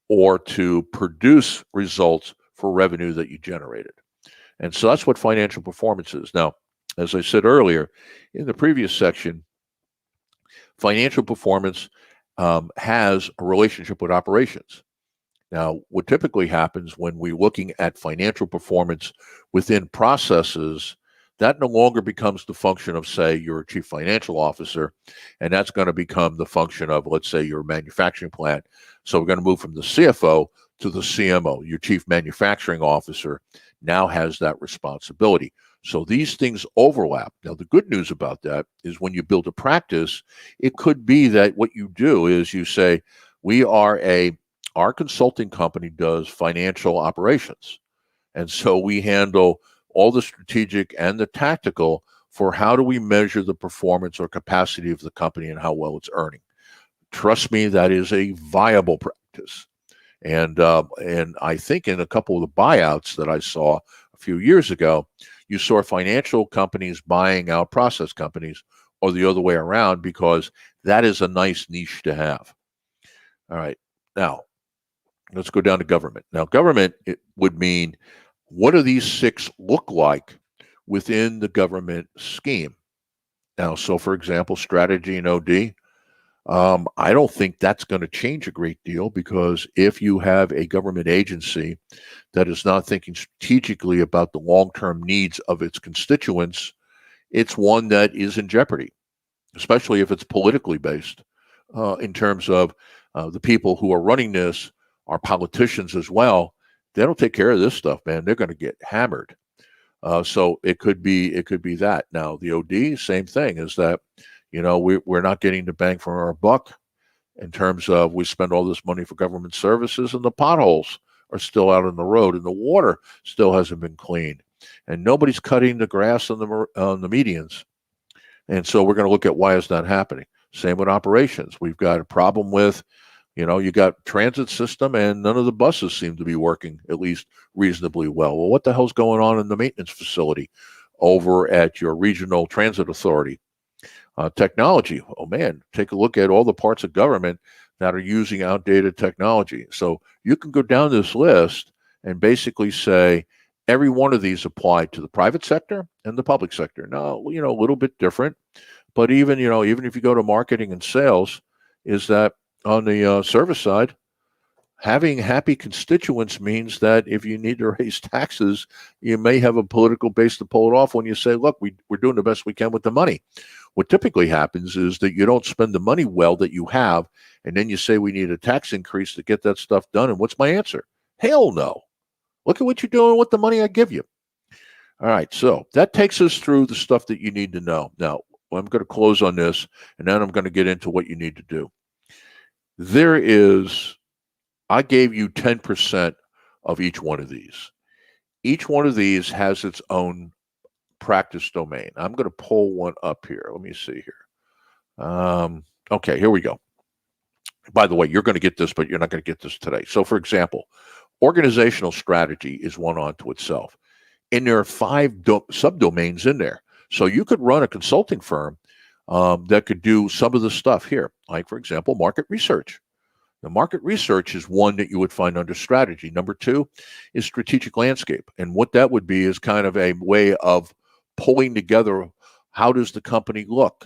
or to produce results for revenue that you generated. And so that's what financial performance is. Now, as I said earlier in the previous section, financial performance has a relationship with operations. Now, what typically happens when we're looking at financial performance within processes, that no longer becomes the function of, say, your chief financial officer, and that's going to become the function of, let's say, your manufacturing plant. So we're going to move from the CFO to the CMO. Your chief manufacturing officer now has that responsibility. So these things overlap. Now, the good news about that is when you build a practice, it could be that what you do is you say, our consulting company does financial operations. And so we handle all the strategic and the tactical for how do we measure the performance or capacity of the company and how well it's earning. Trust me, that is a viable practice. And I think in a couple of the buyouts that I saw a few years ago, you saw financial companies buying out process companies or the other way around, because that is a nice niche to have. All right. Now, let's go down to government. Now, government, it would mean, what do these 6 look like within the government scheme? Now, so for example, strategy and OD, I don't think that's going to change a great deal, because if you have a government agency that is not thinking strategically about the long-term needs of its constituents, it's one that is in jeopardy, especially if it's politically based, in terms of the people who are running this are politicians as well. They don't take care of this stuff, man. They're going to get hammered. So it could be that. Now, the OD, same thing, is that, we're not getting the bang for our buck in terms of we spend all this money for government services and the potholes are still out on the road and the water still hasn't been cleaned and nobody's cutting the grass on the medians. And so we're going to look at why it's not happening. Same with operations. We've got a problem with, you got transit system and none of the buses seem to be working at least reasonably well. Well, what the hell's going on in the maintenance facility over at your regional transit authority? Technology. Oh man, take a look at all the parts of government that are using outdated technology. So you can go down this list and basically say every one of these apply to the private sector and the public sector. Now, a little bit different, but even if you go to marketing and sales, is that on the service side, having happy constituents means that if you need to raise taxes, you may have a political base to pull it off when you say, look, we're doing the best we can with the money. What typically happens is that you don't spend the money well that you have, and then you say we need a tax increase to get that stuff done. And what's my answer? Hell no. Look at what you're doing with the money I give you. All right, so that takes us through the stuff that you need to know. Now, I'm going to close on this, and then I'm going to get into what you need to do. I gave you 10% of each one of these. Each one of these has its own practice domain. I'm going to pull one up here. Let me see here. Okay, here we go. By the way, you're going to get this, but you're not going to get this today. So, for example, organizational strategy is one unto itself. And there are 5 subdomains in there. So you could run a consulting firm that could do some of the stuff here. Like, for example, market research. The market research is one that you would find under strategy. Number 2 is strategic landscape. And what that would be is kind of a way of pulling together, how does the company look?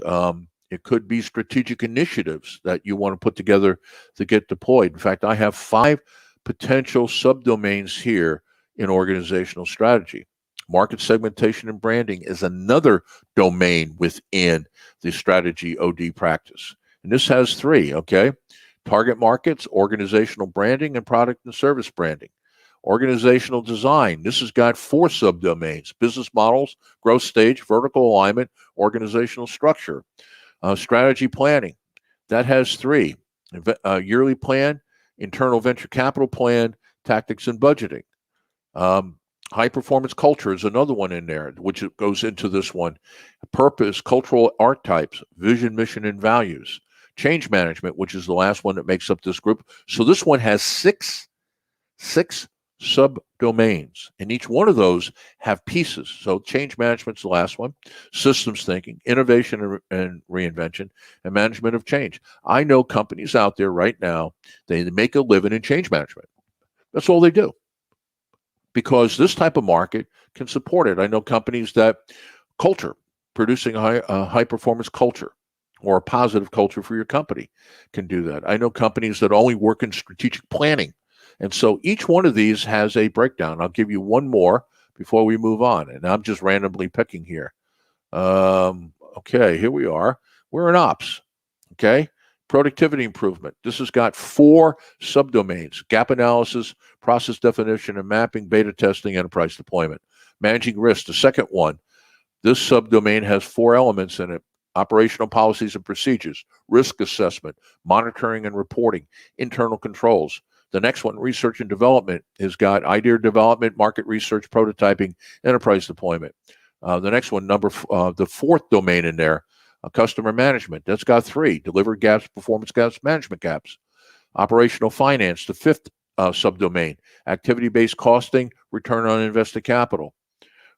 It could be strategic initiatives that you want to put together to get deployed. In fact, I have 5 potential subdomains here in organizational strategy. Market segmentation and branding is another domain within the strategy OD practice. And this has 3, okay? Target markets, organizational branding, and product and service branding. Organizational design, this has got 4 subdomains: business models, growth stage, vertical alignment, organizational structure. Strategy planning, that has 3. Yearly plan, internal venture capital plan, tactics and budgeting. High performance culture is another one in there, which goes into this one. Purpose, cultural archetypes, vision, mission, and values. Change management, which is the last one that makes up this group. So this one has six subdomains, and each one of those have pieces. So change management's the last one, systems thinking, innovation and reinvention, and management of change. I know companies out there right now, they make a living in change management. That's all they do, because this type of market can support it. I know companies that culture, producing a high performance culture or a positive culture for your company can do that. I know companies that only work in strategic planning. And so each one of these has a breakdown. I'll give you one more before we move on. And I'm just randomly picking here. Okay, here we are. We're in ops. Okay. Productivity improvement. This has got 4 subdomains: gap analysis, process definition and mapping, beta testing, enterprise deployment. Managing risk, the second one. This subdomain has 4 elements in it: operational policies and procedures, risk assessment, monitoring and reporting, internal controls. The next one, research and development, has got idea development, market research, prototyping, enterprise deployment. The next one, the 4th domain in there, customer management. That's got 3: delivery gaps, performance gaps, management gaps. Operational finance, the 5th subdomain, activity-based costing, return on invested capital.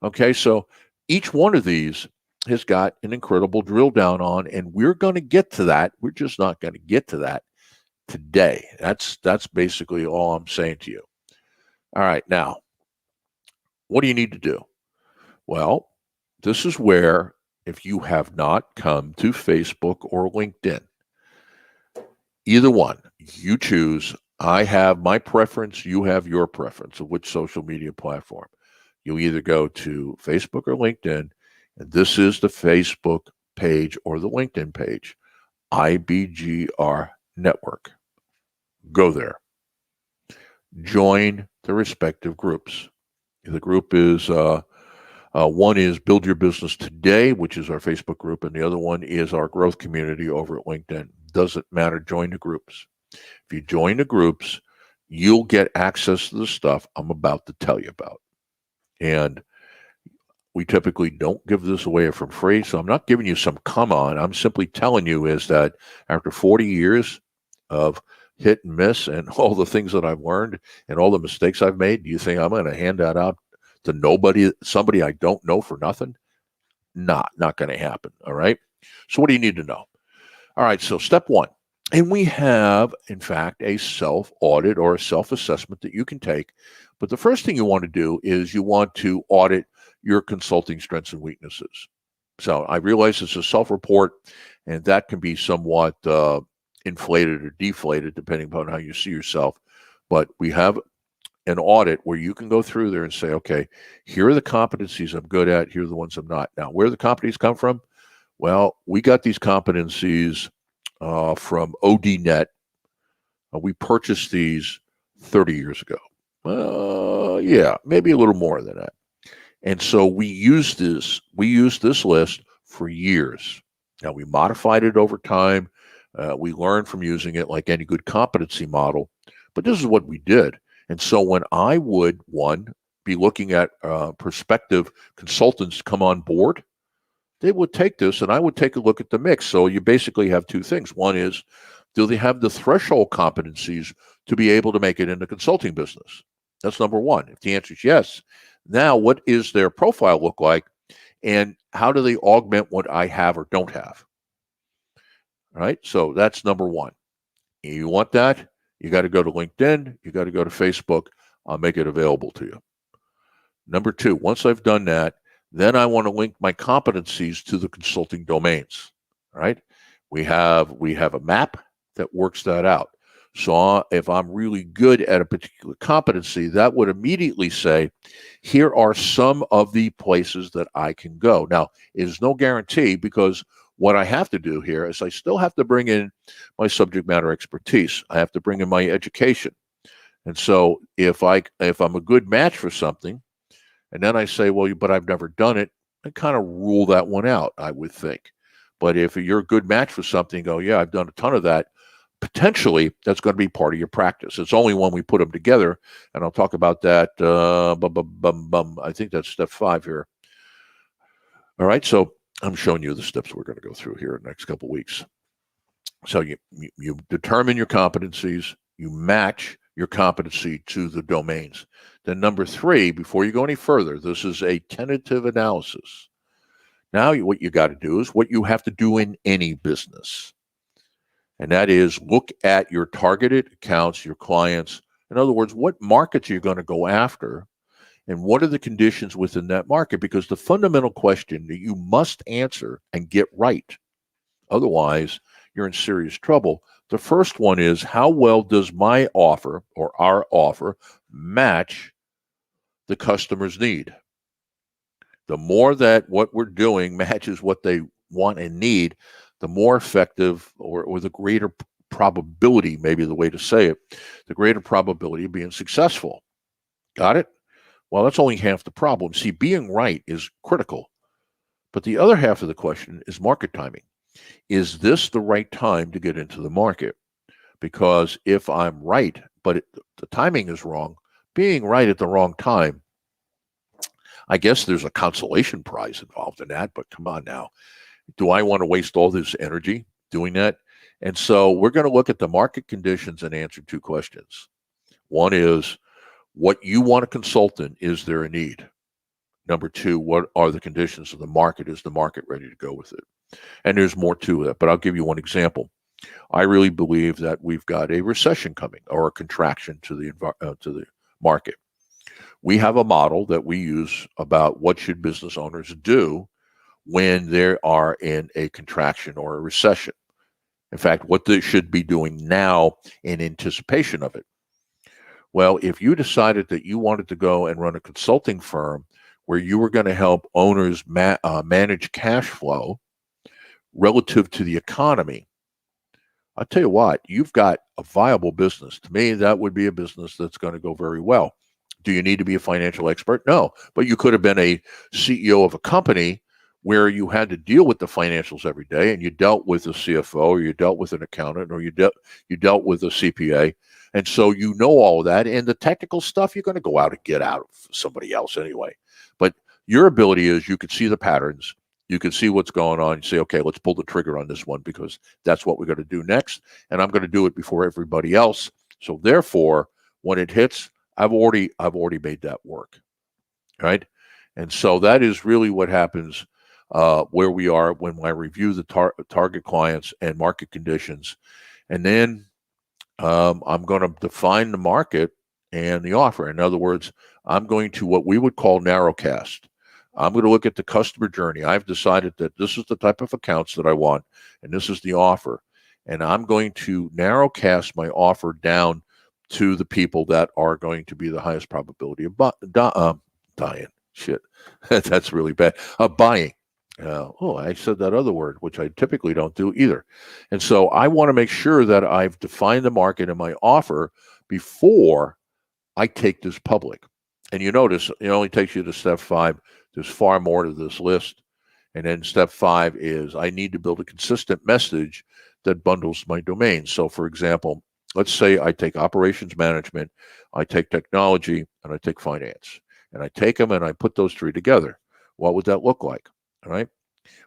Okay, so each one of these has got an incredible drill down on, and we're going to get to that. We're just not going to get to that today. That's basically all I'm saying to you. All right, now, what do you need to do? Well, this is where, if you have not come to Facebook or LinkedIn, either one, you choose. I have my preference, you have your preference of which social media platform. You either go to Facebook or LinkedIn, and this is the Facebook page or the LinkedIn page, IBGR Network. Go there. Join the respective groups. The group is, one is Build Your Business Today, which is our Facebook group, and the other one is our growth community over at LinkedIn. Doesn't matter, join the groups. If you join the groups, you'll get access to the stuff I'm about to tell you about. And we typically don't give this away for free, so I'm not giving you some come on. I'm simply telling you is that after 40 years of hit and miss and all the things that I've learned and all the mistakes I've made, do you think I'm going to hand that out to somebody I don't know for nothing? Not going to happen. All right. So what do you need to know? All right. So step 1, And we have, in fact, a self-audit or a self-assessment that you can take. But the first thing you want to do is you want to audit your consulting strengths and weaknesses. So I realize it's a self-report, and that can be somewhat inflated or deflated depending upon how you see yourself. But we have an audit where you can go through there and say, okay, here are the competencies I'm good at. Here are the ones I'm not. Now, where do the competencies come from? Well, we got these competencies from ODNet. We purchased these 30 years ago. Yeah, maybe a little more than that. And so we used this list for years. Now, we modified it over time. We learned from using it like any good competency model. But this is what we did. And so when I would, be looking at prospective consultants come on board, they would take this and I would take a look at the mix. So you basically have two things. One is, do they have the threshold competencies to be able to make it in the consulting business? That's number one. If the answer is yes, now what is their profile look like? And how do they augment what I have or don't have? All right. So that's number one. You want that? You got to go to LinkedIn. You got to go to Facebook. I'll make it available to you. Number two, once I've done that, then I want to link my competencies to the consulting domains. All right. We have a map that works that out. So if I'm really good at a particular competency, that would immediately say, here are some of the places that I can go. Now, it is no guarantee, because what I have to do here is I still have to bring in my subject matter expertise. I have to bring in my education. And so if I'm a good match for something, and then I say, well, but I've never done it, I kind of rule that one out, I would think. But if you're a good match for something, go, yeah, I've done a ton of that, potentially that's going to be part of your practice. It's only when we put them together, and I'll talk about that. I think that's step 5 here. All right, so I'm showing you the steps we're going to go through here in the next couple of weeks. So you determine your competencies, you match your competency to the domains. Then number 3, before you go any further, this is a tentative analysis. Now what you got to do is what you have to do in any business. And that is look at your targeted accounts, your clients. In other words, what markets you're going to go after, and what are the conditions within that market? Because the fundamental question that you must answer and get right, otherwise you're in serious trouble. The first one is, how well does my offer or our offer match the customer's need? The more that what we're doing matches what they want and need, the more effective, or the greater probability, maybe the way to say it, the greater probability of being successful. Got it? Well, that's only half the problem. See, being right is critical. But the other half of the question is market timing. Is this the right time to get into the market? Because if I'm right, but the timing is wrong, being right at the wrong time, I guess there's a consolation prize involved in that, but come on now. Do I want to waste all this energy doing that? And so we're going to look at the market conditions and answer 2 questions. One is, what you want a consultant, is there a need? Number 2, what are the conditions of the market? Is the market ready to go with it? And there's more to it, but I'll give you one example. I really believe that we've got a recession coming, or a contraction to the market. We have a model that we use about what should business owners do when they are in a contraction or a recession. In fact, what they should be doing now in anticipation of it. Well, if you decided that you wanted to go and run a consulting firm where you were going to help owners manage cash flow relative to the economy, I'll tell you what, you've got a viable business. To me, that would be a business that's going to go very well. Do you need to be a financial expert? No, but you could have been a CEO of a company where you had to deal with the financials every day, and you dealt with a CFO, or you dealt with an accountant, or you dealt with a CPA. And so you know all of that, and the technical stuff you're going to go out and get out of somebody else anyway. But your ability is, you can see the patterns, you can see what's going on, you say, okay, let's pull the trigger on this one, because that's what we're going to do next, and I'm going to do it before everybody else. So therefore, when it hits, I've already made that work, right? And so that is really what happens where we are when I review the target clients and market conditions. And then I'm going to define the market and the offer. In other words, I'm going to what we would call narrowcast. I'm going to look at the customer journey. I've decided that this is the type of accounts that I want, and this is the offer. And I'm going to narrowcast my offer down to the people that are going to be the highest probability of dying. Shit, that's really bad. Buying. I said that other word, which I typically don't do either. And so I want to make sure that I've defined the market and my offer before I take this public. And you notice it only takes you to step 5. There's far more to this list. And then step 5 is I need to build a consistent message that bundles my domain. So for example, let's say I take operations management, I take technology, and I take finance. And I take them and I put those 3 together. What would that look like? All right.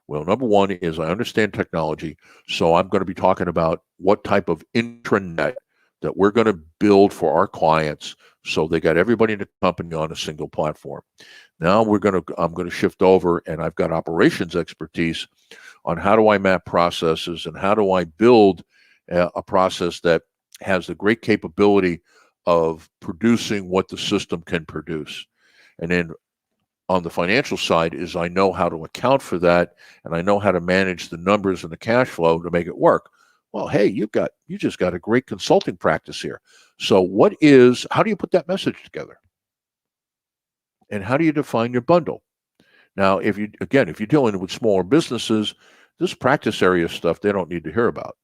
Well, number 1 is I understand technology. So I'm going to be talking about what type of intranet that we're going to build for our clients so they got everybody in the company on a single platform. Now I'm going to shift over, and I've got operations expertise on how do I map processes and how do I build a process that has the great capability of producing what the system can produce. And then on the financial side is I know how to account for that, and I know how to manage the numbers and the cash flow to make it work. Well, hey, you just got a great consulting practice here. So how do you put that message together? And how do you define your bundle? Now, if you're dealing with smaller businesses, this practice area stuff, they don't need to hear about.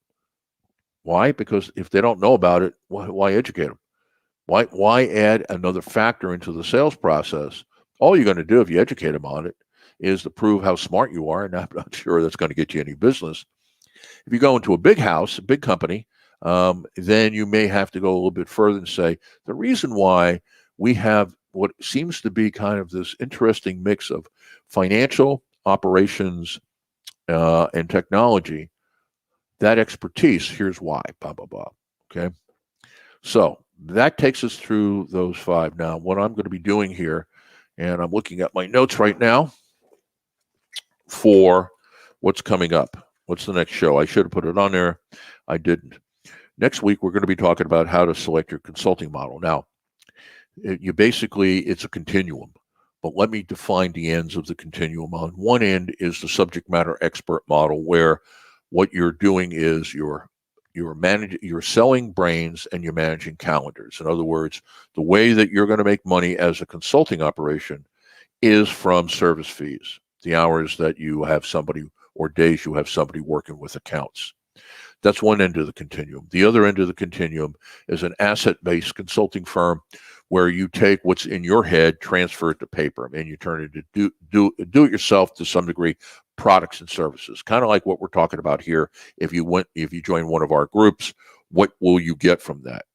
Why? Because if they don't know about it, why educate them? Why add another factor into the sales process? All you're going to do if you educate them on it is to prove how smart you are, and I'm not sure that's going to get you any business. If you go into a big house, a big company, then you may have to go a little bit further and say, the reason why we have what seems to be kind of this interesting mix of financial operations and technology, that expertise, here's why, blah, blah, blah. Okay. So that takes us through those 5. Now, what I'm going to be doing here, and I'm looking at my notes right now for what's coming up. What's the next show? I should have put it on there. I didn't. Next week, we're going to be talking about how to select your consulting model. Now, it's a continuum, but let me define the ends of the continuum. On one end is the subject matter expert model, where what you're doing is you're selling brains and you're managing calendars. In other words, the way that you're going to make money as a consulting operation is from service fees, the hours that you have somebody or days you have somebody working with accounts. That's one end of the continuum. The other end of the continuum is an asset-based consulting firm where you take what's in your head, transfer it to paper, and you turn it into do it yourself to some degree, products and services. Kind of like what we're talking about here. If you join one of our groups, what will you get from that?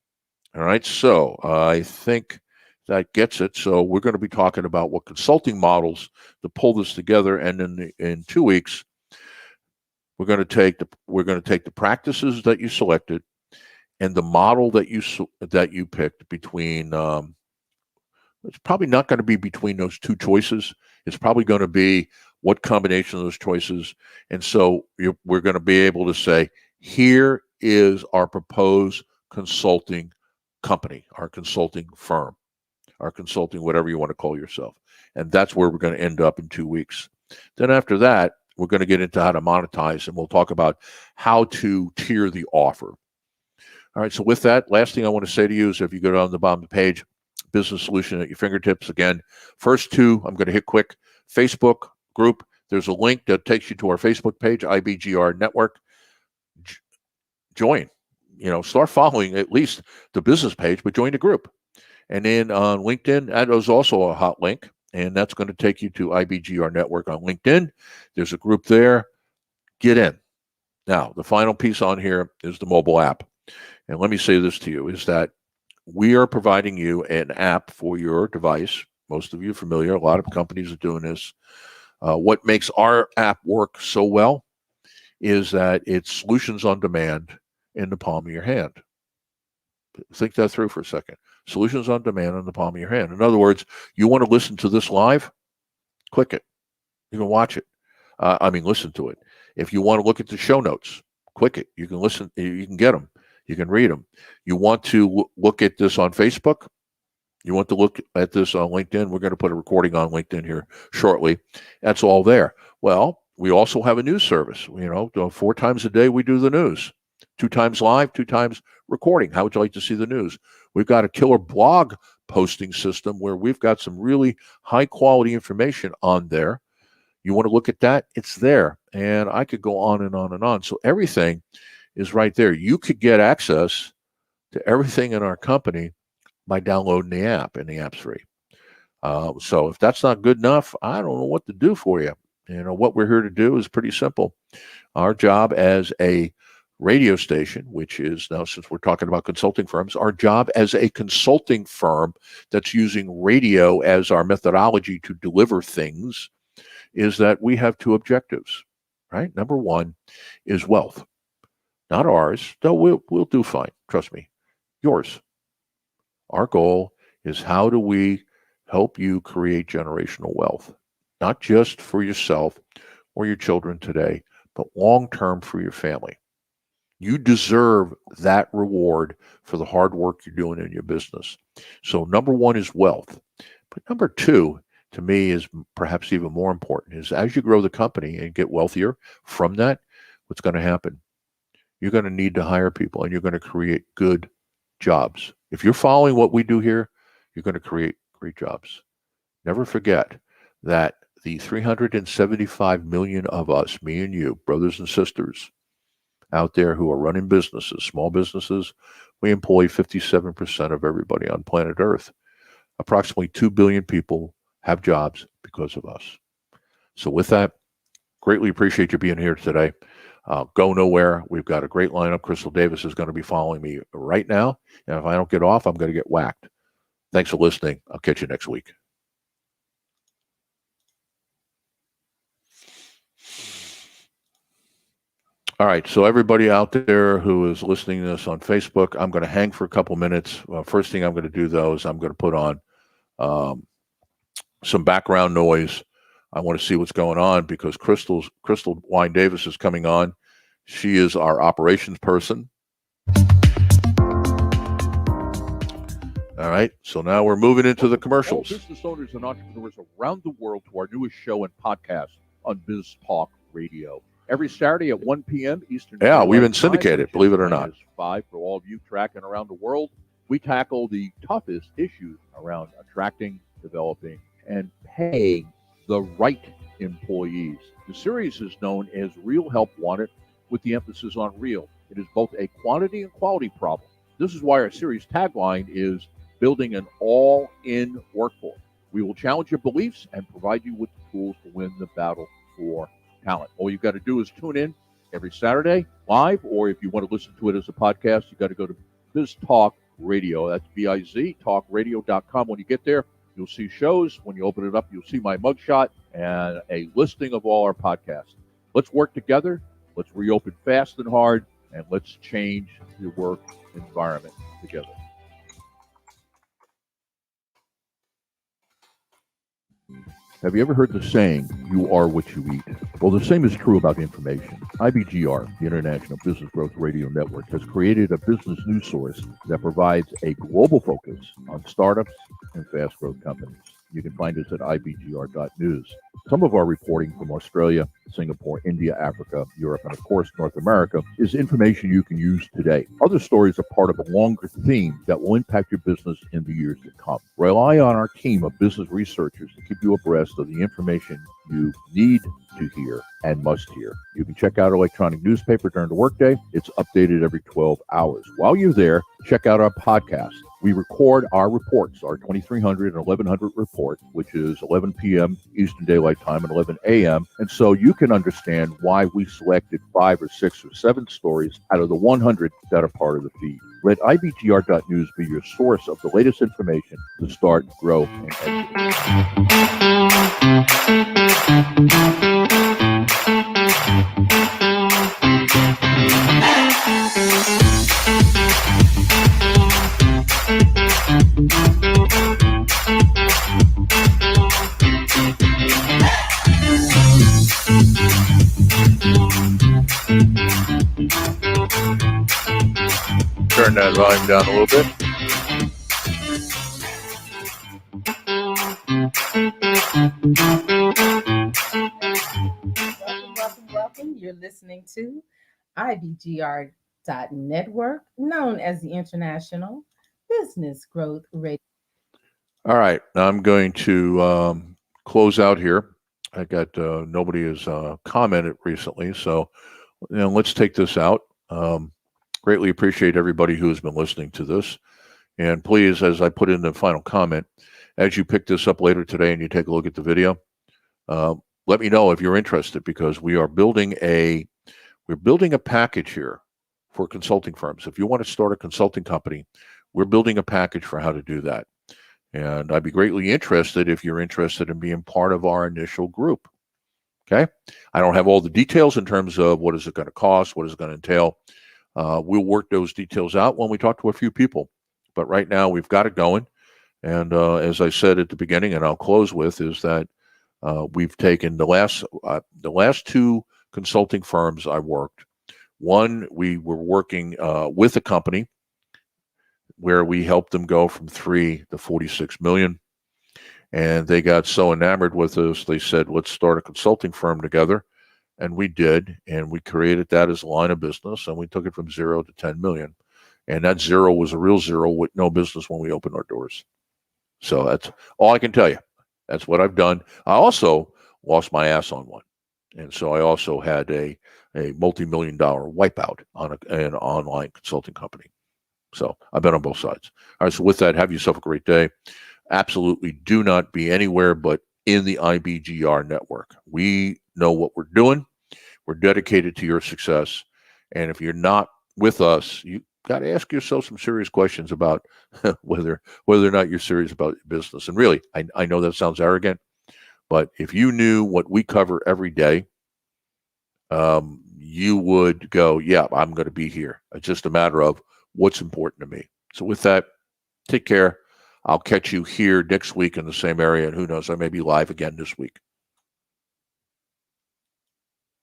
All right. So I think that gets it. So we're going to be talking about what consulting models to pull this together, and then in 2 weeks, we're going to take the practices that you selected and the model that you picked between. It's probably not going to be between those 2 choices. It's probably going to be what combination of those choices. And so we're going to be able to say, here is our proposed consulting company, our consulting firm, our consulting, whatever you want to call yourself. And that's where we're going to end up in 2 weeks. Then after that, we're going to get into how to monetize, and we'll talk about how to tier the offer. All right. So with that, last thing I want to say to you is if you go down the bottom of the page, business solution at your fingertips. Again, first 2, I'm going to hit quick. Facebook group. There's a link that takes you to our Facebook page, IBGR Network. Join. Start following at least the business page, but join the group. And then on LinkedIn, that is also a hot link, and that's going to take you to IBGR Network on LinkedIn. There's a group there. Get in. Now, the final piece on here is the mobile app. And let me say this to you, is that we are providing you an app for your device. Most of you are familiar. A lot of companies are doing this. What makes our app work so well is that it's solutions on demand in the palm of your hand. Think that through for a second. Solutions on demand in the palm of your hand. In other words, you want to listen to this live? Click it. You can watch it. Listen to it. If you want to look at the show notes, click it. You can listen. You can get them. You can read them. You want to look at this on Facebook? You want to look at this on LinkedIn? We're going to put a recording on LinkedIn here shortly. That's all there. Well, we also have a news service. 4 times a day we do the news. 2 times live, 2 times recording. How would you like to see the news? We've got a killer blog posting system where we've got some really high quality information on there. You want to look at that? It's there. And I could go on and on and on. So everything is right there. You could get access to everything in our company by downloading the app, and the app's free. So if that's not good enough, I don't know what to do for you. What we're here to do is pretty simple. Our job as a radio station, which is now, since we're talking about consulting firms, our job as a consulting firm that's using radio as our methodology to deliver things, is that we have 2 objectives, right? Number 1 is wealth. Not ours, though we'll do fine. Trust me. Yours. Our goal is, how do we help you create generational wealth? Not just for yourself or your children today, but long-term for your family. You deserve that reward for the hard work you're doing in your business. So number 1 is wealth. But number 2, to me, is perhaps even more important, is as you grow the company and get wealthier from that, what's going to happen? You're going to need to hire people, and you're going to create good jobs. If you're following what we do here, you're going to create great jobs. Never forget that the 375 million of us, me and you, brothers and sisters out there who are running businesses, small businesses, we employ 57% of everybody on planet Earth. Approximately 2 billion people have jobs because of us. So with that, greatly appreciate you being here today. Go nowhere. We've got a great lineup. Crystal Davis is going to be following me right now. And if I don't get off, I'm going to get whacked. Thanks for listening. I'll catch you next week. All right. So everybody out there who is listening to this on Facebook, I'm going to hang for a couple minutes. First thing I'm going to do, though, is I'm going to put on some background noise. I want to see what's going on because Crystal Wine Davis is coming on. She is our operations person. All right. So now we're moving into the commercials. All business owners and entrepreneurs around the world to our newest show and podcast on Biz Talk Radio. Every Saturday at 1 p.m. Eastern. Yeah, we've been Time, syndicated, believe it or not. 5 for all of you tracking around the world. We tackle the toughest issues around attracting, developing, and paying the right employees. The series is known as Real Help Wanted, with the emphasis on real. It is both a quantity and quality problem. This is why our series tagline is building an all-in workforce. We will challenge your beliefs and provide you with the tools to win the battle for talent. All you've got to do is tune in every Saturday live, or if you want to listen to it as a podcast, you got to go to Biz Talk Radio. That's BIZ, talkradio.com. When you get there, you'll see shows. When you open it up, you'll see my mugshot and a listing of all our podcasts. Let's work together. Let's reopen fast and hard, and let's change the work environment together. Have you ever heard the saying, you are what you eat? Well, the same is true about information. IBGR, the International Business Growth Radio Network, has created a business news source that provides a global focus on startups and fast growth companies. You can find us at ibgr.news. Some of our reporting from Australia, Singapore, India, Africa, Europe, and of course, North America is information you can use today. Other stories are part of a longer theme that will impact your business in the years to come. Rely on our team of business researchers to keep you abreast of the information you need to hear and must hear. You can check out our electronic newspaper during the workday. It's updated every 12 hours. While you're there, check out our podcast. We record our reports, our 2300 and 1100 report, which is 11 p.m. Eastern Daylight Time and 11 a.m. And so you can understand why we selected 5 or 6 or 7 stories out of the 100 that are part of the feed. Let IBGR.news be your source of the latest information to start, grow, and educate. turn that volume down a little bit. Welcome. You're listening to IBGR.network, known as the International Business Growth Radio. All right, now I'm going to close out here. I got nobody has commented recently, so let's take this out. Greatly appreciate everybody who has been listening to this, and please, as I put in the final comment, as you pick this up later today and you take a look at the video, let me know if you're interested, because we're building a package here for consulting firms. If you want to start a consulting company, we're building a package for how to do that. And I'd be greatly interested if you're interested in being part of our initial group. Okay. I don't have all the details in terms of what is it going to cost, what is it going to entail. We'll work those details out when we talk to a few people. But right now we've got it going. And as I said at the beginning, and I'll close with, is that we've taken the last two consulting firms I worked. One, we were working with a company where we helped them go from 3 to 46 million. And they got so enamored with us, they said, let's start a consulting firm together. And we did. And we created that as a line of business. And we took it from 0 to 10 million. And that 0 was a real 0 with no business when we opened our doors. So that's all I can tell you. That's what I've done. I also lost my ass on one. And so I also had a multi-million-dollar wipeout on an online consulting company. So I've been on both sides. All right, so with that, have yourself a great day. Absolutely do not be anywhere but in the IBGR network. We know what we're doing. We're dedicated to your success. And if you're not with us, you got to ask yourself some serious questions about whether or not you're serious about your business. And really, I know that sounds arrogant, but if you knew what we cover every day, you would go, yeah, I'm going to be here. It's just a matter of what's important to me. So with that, take care. I'll catch you here next week in the same area. And who knows, I may be live again this week.